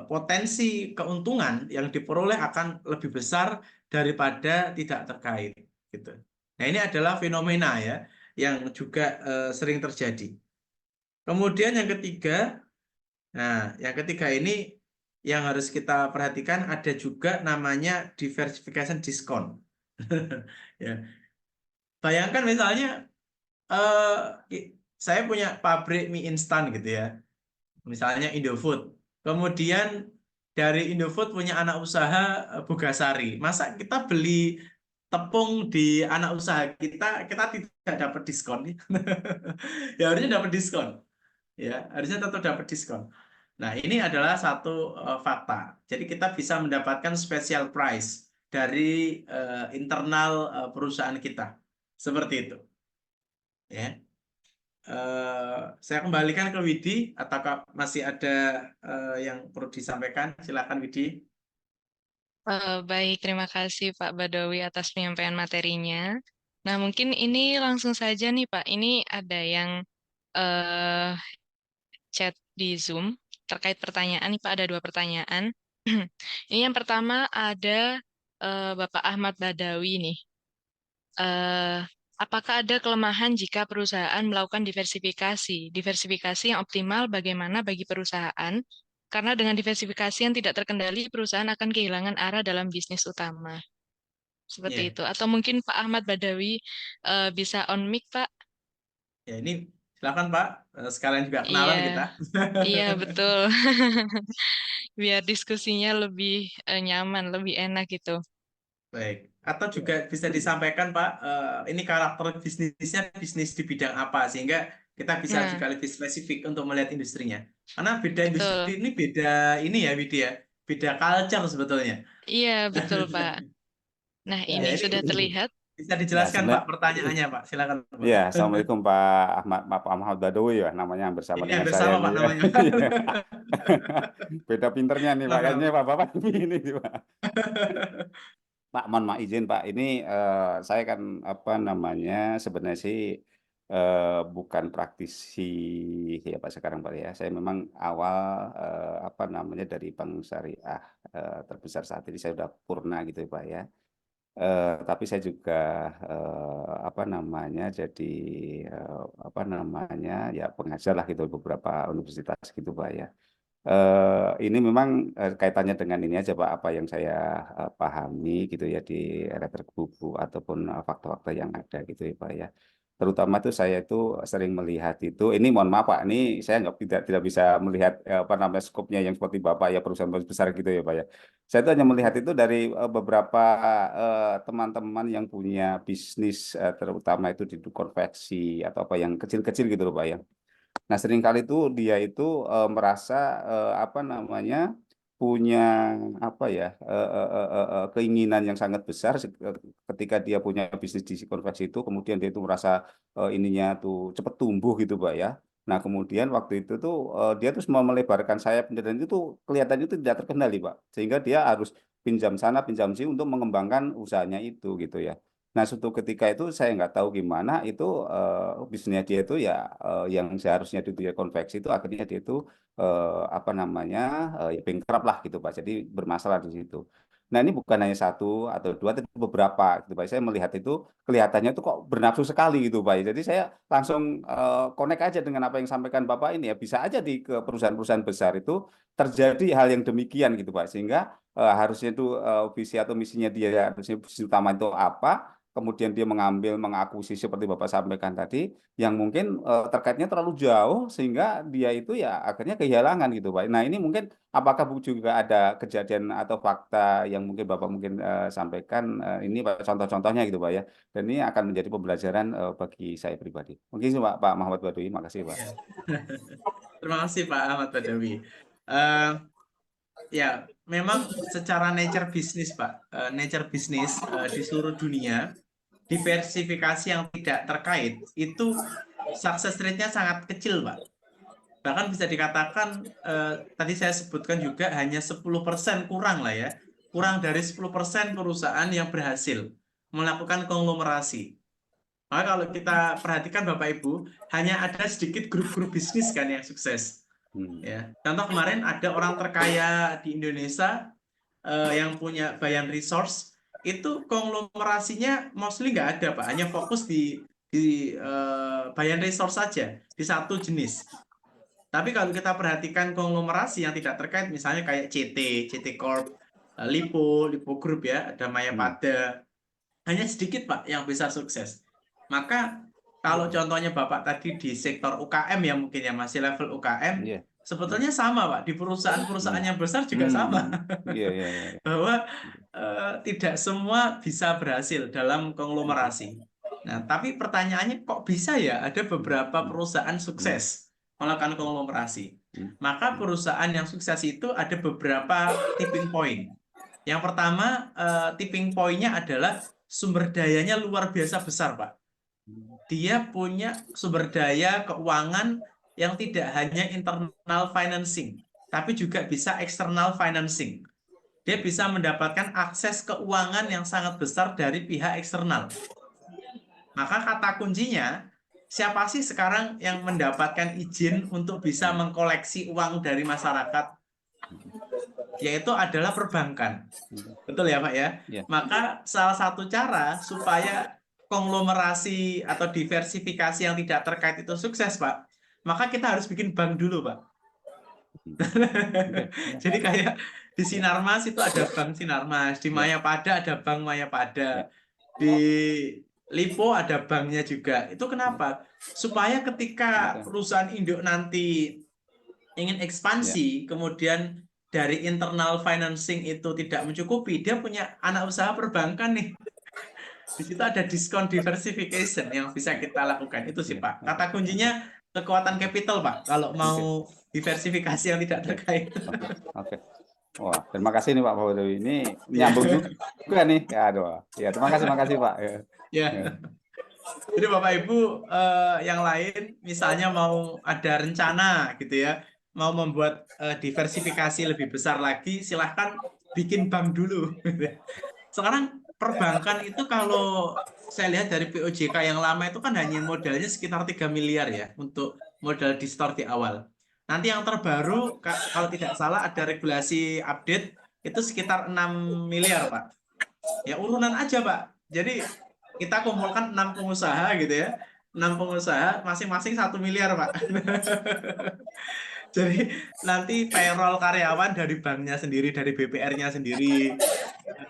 Speaker 1: potensi keuntungan yang diperoleh akan lebih besar daripada tidak terkait gitu. Nah, ini adalah fenomena ya yang juga sering terjadi. Kemudian yang ketiga ini yang harus kita perhatikan ada juga namanya diversification diskon. Ya. Bayangkan misalnya saya punya pabrik mie instan gitu ya, misalnya Indofood. Kemudian dari Indofood punya anak usaha Bogasari. Masa kita beli tepung di anak usaha kita tidak dapat diskon? Ya harusnya dapat diskon. Ya, harusnya tetap dapat diskon. Nah, ini adalah satu fakta. Jadi kita bisa mendapatkan special price dari internal perusahaan kita. Seperti itu. Ya. Saya kembalikan ke Widi, ataukah masih ada yang perlu disampaikan? Silakan Widi.
Speaker 2: Baik, terima kasih Pak Badawi atas penyampaian materinya. Nah, mungkin ini langsung saja nih Pak. Ini ada yang eh, chat di Zoom terkait pertanyaan nih Pak. Ada 2 pertanyaan. Ini yang pertama ada Bapak Ahmad Badawi nih. Eh, apakah ada kelemahan jika perusahaan melakukan diversifikasi? Diversifikasi yang optimal bagaimana bagi perusahaan? Karena dengan diversifikasi yang tidak terkendali, perusahaan akan kehilangan arah dalam bisnis utama. Seperti
Speaker 1: Ya,
Speaker 2: itu. Atau mungkin Pak Ahmad Badawi bisa on mic, Pak?
Speaker 1: ya ini silakan Pak. Sekalian juga
Speaker 2: Iya,
Speaker 1: kenalan kita.
Speaker 2: iya betul. Biar diskusinya lebih nyaman, lebih enak gitu.
Speaker 1: Baik. Atau juga bisa disampaikan Pak, ini karakter bisnisnya bisnis di bidang apa sehingga kita bisa
Speaker 2: Nah,
Speaker 1: juga lebih spesifik untuk melihat industrinya. Karena beda industri
Speaker 2: betul.
Speaker 1: ini beda ini ya Widi ya, beda culture sebetulnya.
Speaker 2: Iya, betul, Pak. Nah,
Speaker 1: Ya
Speaker 2: ini
Speaker 1: ini
Speaker 2: sudah terlihat.
Speaker 1: bisa
Speaker 6: Ya,
Speaker 1: dijelaskan Pak
Speaker 6: sebenarnya,
Speaker 1: pertanyaannya Pak. Silakan Pak.
Speaker 6: ya, Assalamualaikum Pak Ahmad Badawi ya, namanya yang bersama
Speaker 1: Ini
Speaker 6: dengan
Speaker 1: hampir
Speaker 6: saya
Speaker 1: sama
Speaker 6: ini.
Speaker 1: Pak namanya.
Speaker 6: Iya. Beda pinternya nih Pak, kayaknya
Speaker 1: Sama-sama.
Speaker 6: Bapak ini nih, Pak. Pak, mohon maaf izin Pak, ini saya kan apa namanya sebenarnya sih bukan praktisi ya Pak sekarang Pak ya. Saya memang awal apa namanya dari bank syariah terbesar saat ini saya sudah purna gitu ya Pak ya. Tapi saya juga apa namanya jadi apa namanya ya pengajar lah gitu beberapa universitas gitu Pak ya. Ini memang kaitannya dengan ini aja Pak, apa yang saya pahami gitu ya di letter buku ataupun fakta-fakta yang ada gitu ya Pak ya. Terutama tuh saya itu sering melihat itu, ini mohon maaf Pak, ini saya tidak bisa melihat apa namanya skopnya yang seperti Bapak ya perusahaan besar gitu ya Pak ya. Saya itu hanya melihat itu dari beberapa teman-teman yang punya bisnis terutama itu di konveksi atau apa yang kecil-kecil gitu loh Pak ya. Nah, seringkali itu dia itu merasa apa namanya punya apa ya keinginan yang sangat besar ketika dia punya bisnis di konveksi itu, kemudian dia itu merasa ininya tuh cepat tumbuh gitu, Pak ya. Nah, kemudian waktu itu tuh dia tuh mau melebarkan sayap dan itu tuh kelihatannya itu tidak terkendali, Pak. Sehingga dia harus pinjam sana, pinjam sini untuk mengembangkan usahanya itu gitu ya. Nah, suatu ketika itu saya nggak tahu gimana itu bisnisnya dia itu ya yang seharusnya dia konveksi itu akhirnya dia itu apa namanya ya bankrupt lah gitu Pak. Jadi bermasalah di situ. Nah, ini bukan hanya satu atau dua, tapi beberapa gitu Pak. Saya melihat itu kelihatannya itu kok bernafsu sekali gitu Pak. Jadi saya langsung connect aja dengan apa yang sampaikan Bapak ini ya. Bisa aja di ke perusahaan-perusahaan besar itu terjadi hal yang demikian gitu Pak. Sehingga harusnya itu visi atau misinya dia harusnya visi utama itu apa, kemudian dia mengakuisisi seperti Bapak sampaikan tadi, yang mungkin terkaitnya terlalu jauh sehingga dia itu ya akhirnya kehilangan gitu Pak. Nah ini mungkin apakah Bu juga ada kejadian atau fakta yang mungkin Bapak mungkin sampaikan ini Pak, contoh-contohnya gitu Pak ya. Dan ini akan menjadi pembelajaran bagi saya pribadi. Mungkin itu Pak Muhammad Badawi, makasih Pak.
Speaker 1: Terima kasih Pak Ahmad Badawi. Eh, Ya, memang secara nature bisnis, Pak, nature bisnis di seluruh dunia, diversifikasi yang tidak terkait itu success rate-nya sangat kecil, Pak. Bahkan bisa dikatakan tadi saya sebutkan juga hanya 10% kurang lah ya. Kurang dari 10% perusahaan yang berhasil melakukan konglomerasi. Maka kalau kita perhatikan Bapak Ibu, hanya ada sedikit grup-grup bisnis kan yang sukses. Ya, contoh kemarin ada orang terkaya di Indonesia yang punya Bayan Resource, itu konglomerasinya mostly nggak ada Pak, hanya fokus di Bayan Resource saja, di satu jenis. Tapi kalau kita perhatikan konglomerasi yang tidak terkait, misalnya kayak CT Corp, Lipo Group ya, ada Mayapada, hanya sedikit Pak yang bisa sukses. Maka kalau contohnya Bapak tadi di sektor UKM ya mungkin ya masih level UKM, sebetulnya sama Pak, di perusahaan-perusahaan yang besar juga sama. Bahwa tidak semua bisa berhasil dalam konglomerasi. Nah, tapi pertanyaannya kok bisa ya ada beberapa perusahaan sukses melakukan konglomerasi. Maka perusahaan yang sukses itu ada beberapa tipping point. Yang pertama, tipping point-nya adalah sumber dayanya luar biasa besar, Pak. Dia punya sumber daya keuangan yang tidak hanya internal financing, tapi juga bisa external financing. Dia bisa mendapatkan akses keuangan yang sangat besar dari pihak eksternal. Maka kata kuncinya, siapa sih sekarang yang mendapatkan izin untuk bisa mengkoleksi uang dari masyarakat? Yaitu adalah perbankan. Betul ya Pak ya? Maka salah satu cara supaya konglomerasi atau diversifikasi yang tidak terkait itu sukses Pak, maka kita harus bikin bank dulu Pak. Jadi kayak di Sinarmas itu ada bank Sinarmas, di Mayapada ada bank Mayapada, di Lipo ada banknya juga. Itu kenapa? Supaya ketika perusahaan induk nanti ingin ekspansi, kemudian dari internal financing itu tidak mencukupi, dia punya anak usaha perbankan nih. Di situ ada diskon diversification yang bisa kita lakukan. Itu sih Pak. Kata kuncinya kekuatan capital Pak, kalau mau diversifikasi yang tidak terkait.
Speaker 6: Oke. Wah, terima kasih nih Pak Fauzi. Ini nyambung juga nih. Ya, aduh. Ya, terima kasih Pak.
Speaker 1: Ya. Jadi Bapak Ibu yang lain misalnya mau ada rencana gitu ya, mau membuat diversifikasi lebih besar lagi, silahkan bikin bank dulu. Sekarang perbankan itu kalau saya lihat dari POJK yang lama itu kan hanya modalnya sekitar 3 miliar ya untuk modal di store di awal. Nanti yang terbaru kalau tidak salah ada regulasi update itu sekitar 6 miliar Pak. Ya urunan aja Pak. Jadi kita kumpulkan 6 pengusaha gitu ya. 6 pengusaha masing-masing 1 miliar Pak. Jadi nanti payroll karyawan dari banknya sendiri, dari BPR-nya sendiri.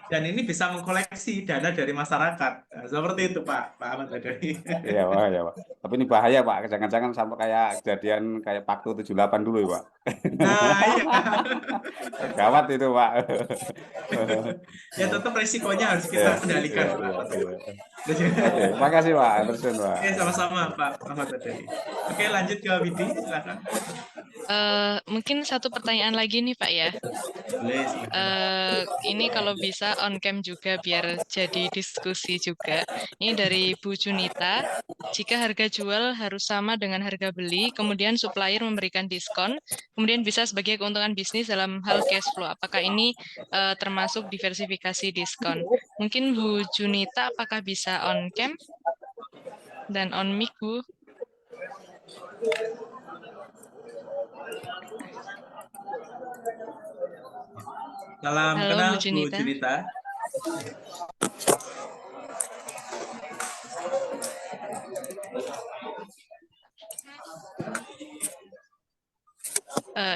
Speaker 1: Dan ini bisa mengkoleksi dana dari masyarakat. Nah, seperti itu Pak Ahmad Badani.
Speaker 6: Iya Pak. Tapi ini bahaya Pak, jangan-jangan sampai kayak kejadian kayak Paktu 78 dulu ya Pak.
Speaker 1: Nah iya.
Speaker 6: Gawat itu Pak.
Speaker 1: Ya tetap resikonya harus kita kendalikan.
Speaker 6: Oke, makasih Pak.
Speaker 1: Oke, sama-sama Pak Ahmad Badani. Oke, lanjut ke Widi, silakan.
Speaker 2: Mungkin satu pertanyaan lagi nih Pak ya.
Speaker 1: Boleh,
Speaker 2: ini kalau bisa on cam juga biar jadi diskusi juga. Ini dari Bu Junita. Jika harga jual harus sama dengan harga beli, kemudian supplier memberikan diskon, kemudian bisa sebagai keuntungan bisnis dalam hal cash flow. Apakah ini termasuk diversifikasi diskon? Mungkin Bu Junita apakah bisa on cam dan on mic Bu?
Speaker 1: Salam
Speaker 2: Halo,
Speaker 1: kenal
Speaker 2: Bu Junita.
Speaker 1: Bu Junita.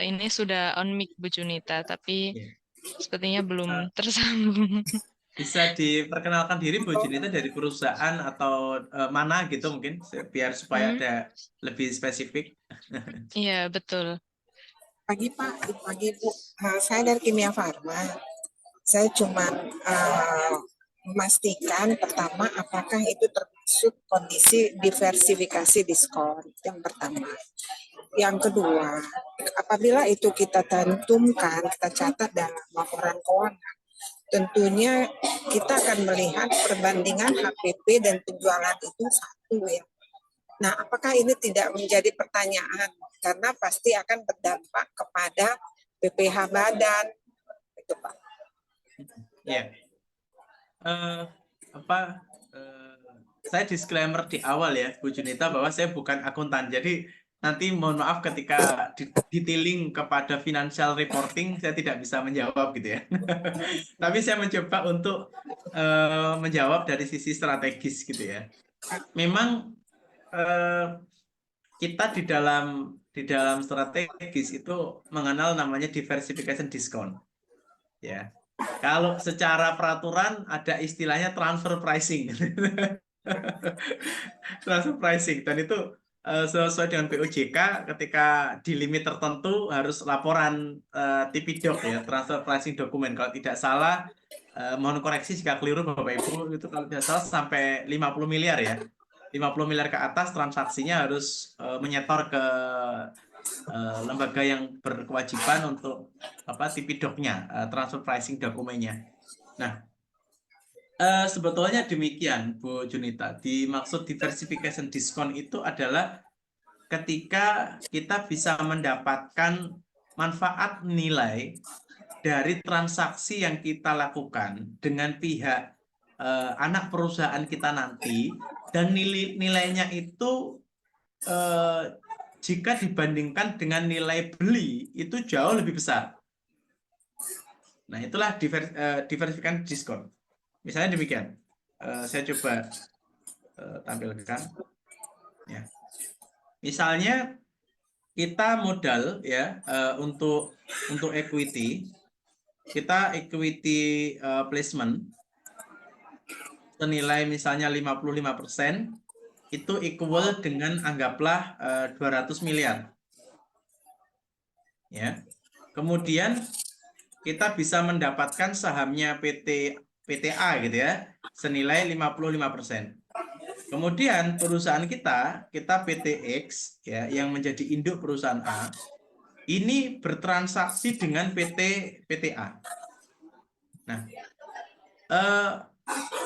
Speaker 2: Ini sudah on mic Bu Junita, tapi sepertinya belum tersambung.
Speaker 1: Bisa diperkenalkan diri Bu Junita dari perusahaan atau mana gitu mungkin biar supaya ada lebih spesifik.
Speaker 2: Iya, betul.
Speaker 7: Pagi Pak, pagi Bu. Saya dari Kimia Farma. Saya cuma memastikan pertama apakah itu termasuk kondisi diversifikasi diskon. Yang pertama. Yang kedua, apabila itu kita cantumkan, kita catat dalam laporan keuangan, tentunya kita akan melihat perbandingan HPP dan penjualan itu satu ya. Nah, apakah ini tidak menjadi pertanyaan? Karena pasti akan berdampak kepada PPH badan, itu Pak.
Speaker 1: Ya, saya disclaimer di awal ya, Bu Junita, bahwa saya bukan akuntan. Jadi nanti mohon maaf ketika detailing kepada financial reporting saya tidak bisa menjawab gitu ya. Tapi saya mencoba untuk menjawab dari sisi strategis gitu ya. Memang kita di dalam strategis itu mengenal namanya diversification discount. Ya. Kalau secara peraturan ada istilahnya transfer pricing. Transfer pricing, dan itu sesuai dengan POJK ketika di limit tertentu harus laporan TPDoc ya, transfer pricing dokumen. Kalau tidak salah, mohon koreksi jika keliru Bapak Ibu, itu kalau tidak salah sampai 50 miliar ya. 50 miliar ke atas transaksinya harus menyetor ke lembaga yang berkewajiban untuk TPDoc-nya, transfer pricing dokumennya. Nah, sebetulnya demikian Bu Junita. Dimaksud diversification discount itu adalah ketika kita bisa mendapatkan manfaat nilai dari transaksi yang kita lakukan dengan pihak anak perusahaan kita nanti, dan nilainya itu jika dibandingkan dengan nilai beli itu jauh lebih besar. Nah, itulah diversification discount. Misalnya demikian, saya coba tampilkan. Ya. Misalnya kita modal ya untuk equity, kita equity placement senilai misalnya 55%, itu equal dengan anggaplah 200 miliar. Ya. Kemudian kita bisa mendapatkan sahamnya PTA gitu ya, senilai 55%. Kemudian perusahaan kita PTX ya, yang menjadi induk perusahaan A, ini bertransaksi dengan PTA. Nah,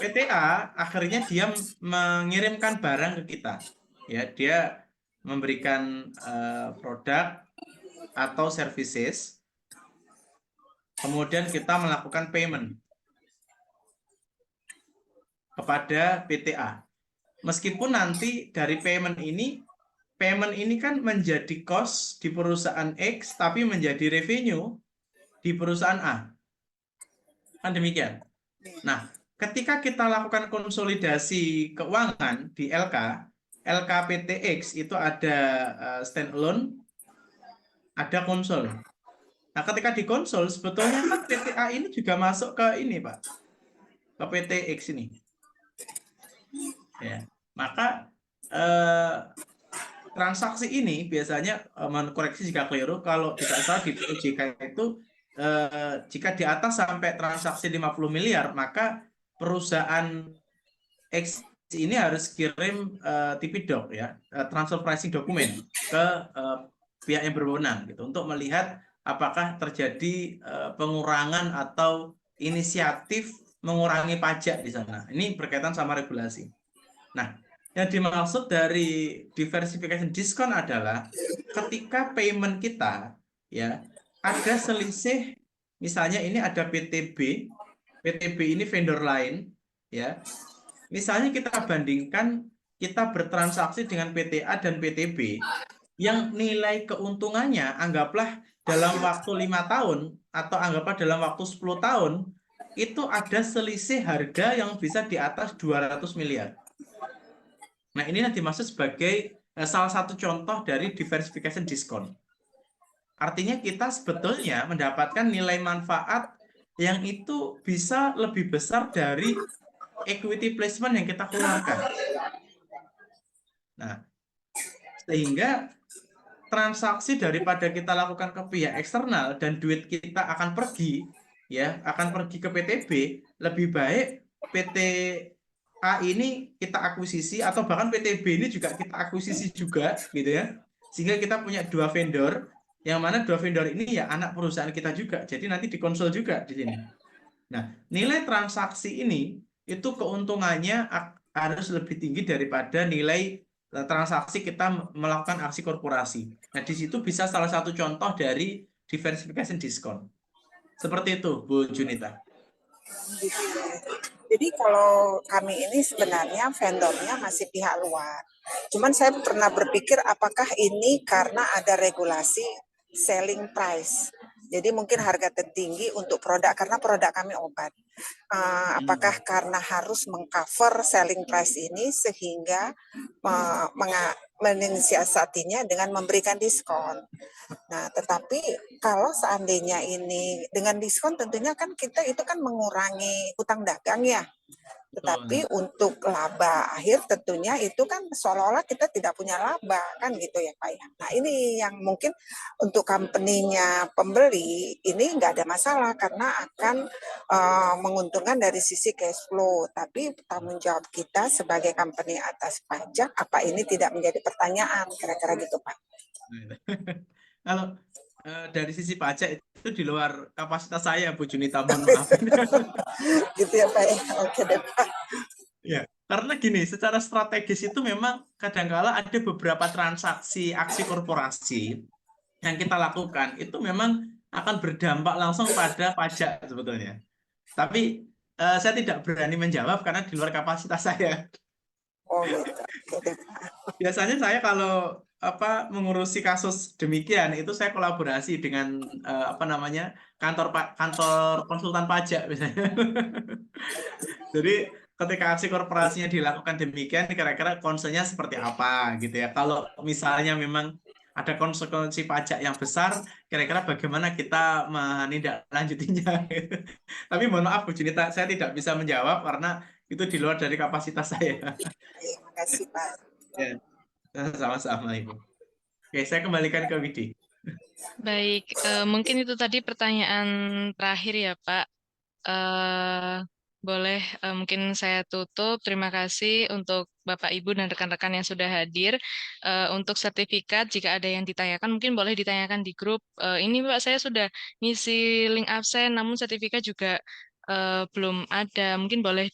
Speaker 1: PTA akhirnya dia mengirimkan barang ke kita. Ya, dia memberikan produk atau services. Kemudian kita melakukan payment kepada PTA. Meskipun nanti dari payment ini kan menjadi cost di perusahaan X, tapi menjadi revenue di perusahaan A. Kan demikian. Nah, ketika kita lakukan konsolidasi keuangan di LK PTX itu ada standalone, ada konsol. Nah, ketika di konsol, sebetulnya kan PTA ini juga masuk ke ini, Pak. Ke PTX ini. Ya, maka transaksi ini biasanya mengkoreksi jika keliru, kalau tidak salah di POJK itu jika di atas sampai transaksi 50 miliar, maka perusahaan X ini harus kirim TPDoc ya, transfer pricing dokumen ke pihak yang berwenang gitu, untuk melihat apakah terjadi pengurangan atau inisiatif mengurangi pajak di sana. Ini berkaitan sama regulasi. Nah, yang dimaksud dari diversification discount adalah ketika payment kita ya ada selisih, misalnya ini ada PTB ini vendor lain ya. Misalnya kita bandingkan, kita bertransaksi dengan PTA dan PTB yang nilai keuntungannya anggaplah dalam waktu 5 tahun atau anggaplah dalam waktu 10 tahun itu ada selisih harga yang bisa di atas 200 miliar. Nah, ini yang dimaksud sebagai salah satu contoh dari diversification discount. Artinya kita sebetulnya mendapatkan nilai manfaat yang itu bisa lebih besar dari equity placement yang kita keluarkan. Nah, sehingga transaksi daripada kita lakukan ke pihak eksternal dan duit kita akan pergi ke PTB, lebih baik PTA ini kita akuisisi, atau bahkan PTB ini juga kita akuisisi juga gitu ya. Sehingga kita punya dua vendor, yang mana dua vendor ini ya anak perusahaan kita juga. Jadi nanti dikonsul juga di sini. Nah, nilai transaksi ini itu keuntungannya harus lebih tinggi daripada nilai transaksi kita melakukan aksi korporasi. Nah, di situ bisa salah satu contoh dari diversification diskon. Seperti itu, Bu Junita.
Speaker 7: Jadi kalau kami ini sebenarnya vendornya masih pihak luar. Cuman saya pernah berpikir apakah ini karena ada regulasi selling price. Jadi mungkin harga tertinggi untuk produk karena produk kami obat. Apakah karena harus mengcover selling price ini sehingga mensiasatinya dengan memberikan diskon. Nah, tetapi kalau seandainya ini dengan diskon tentunya kan kita itu kan mengurangi hutang dagang ya. Tetapi untuk laba akhir tentunya itu kan seolah-olah kita tidak punya laba kan gitu ya Pak ya. Nah ini yang mungkin untuk company-nya pembeli ini nggak ada masalah karena akan menguntungkan dari sisi cash flow. Tapi tanggung jawab kita sebagai company atas pajak apa ini tidak menjadi pertanyaan kira-kira gitu Pak.
Speaker 1: Kalau dari sisi pajak itu di luar kapasitas saya, Bu Junita, mohon maaf.
Speaker 7: Gitu ya Pak. Oke deh Pak.
Speaker 1: Ya, karena gini, secara strategis itu memang kadangkala ada beberapa transaksi aksi korporasi yang kita lakukan itu memang akan berdampak langsung pada pajak sebetulnya. Tapi saya tidak berani menjawab karena di luar kapasitas saya.
Speaker 7: Oh gitu. Oke deh Pak.
Speaker 1: Biasanya saya kalau mengurusi kasus demikian itu saya kolaborasi dengan kantor konsultan pajak misalnya. Jadi ketika aksi korporasinya dilakukan demikian, kira-kira concern-nya seperti apa gitu ya. Kalau misalnya memang ada konsekuensi pajak yang besar, kira-kira bagaimana kita menindaklanjutinya. Tapi mohon maaf Bu Junita, saya tidak bisa menjawab karena itu di luar dari kapasitas saya.
Speaker 7: Terima kasih Pak.
Speaker 1: Ya, sama-sama Ibu. Oke, saya kembalikan ke Widi.
Speaker 2: Baik, mungkin itu tadi pertanyaan terakhir ya Pak. Boleh mungkin saya tutup. Terima kasih untuk Bapak, Ibu, dan rekan-rekan yang sudah hadir. Untuk sertifikat, jika ada yang ditanyakan, mungkin boleh ditanyakan di grup. Ini Pak, saya sudah ngisi link absen, namun sertifikat juga belum ada. Mungkin boleh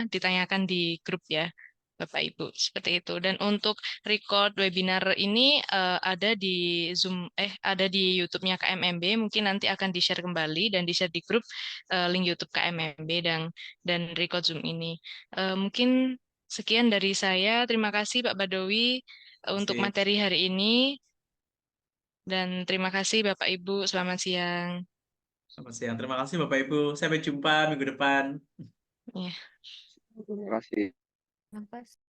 Speaker 2: ditanyakan di grup ya. Bapak Ibu, seperti itu. Dan untuk record webinar ini ada di Zoom, ada di YouTube-nya KMMB. Mungkin nanti akan di-share kembali dan di-share di grup link YouTube KMMB dan record Zoom ini. Mungkin sekian dari saya. Terima kasih Pak Badawi untuk materi hari ini. Dan terima kasih Bapak Ibu. Selamat siang.
Speaker 1: Selamat siang. Terima kasih Bapak Ibu. Sampai jumpa minggu depan.
Speaker 2: Ya.
Speaker 4: Terima kasih.
Speaker 2: Nafas.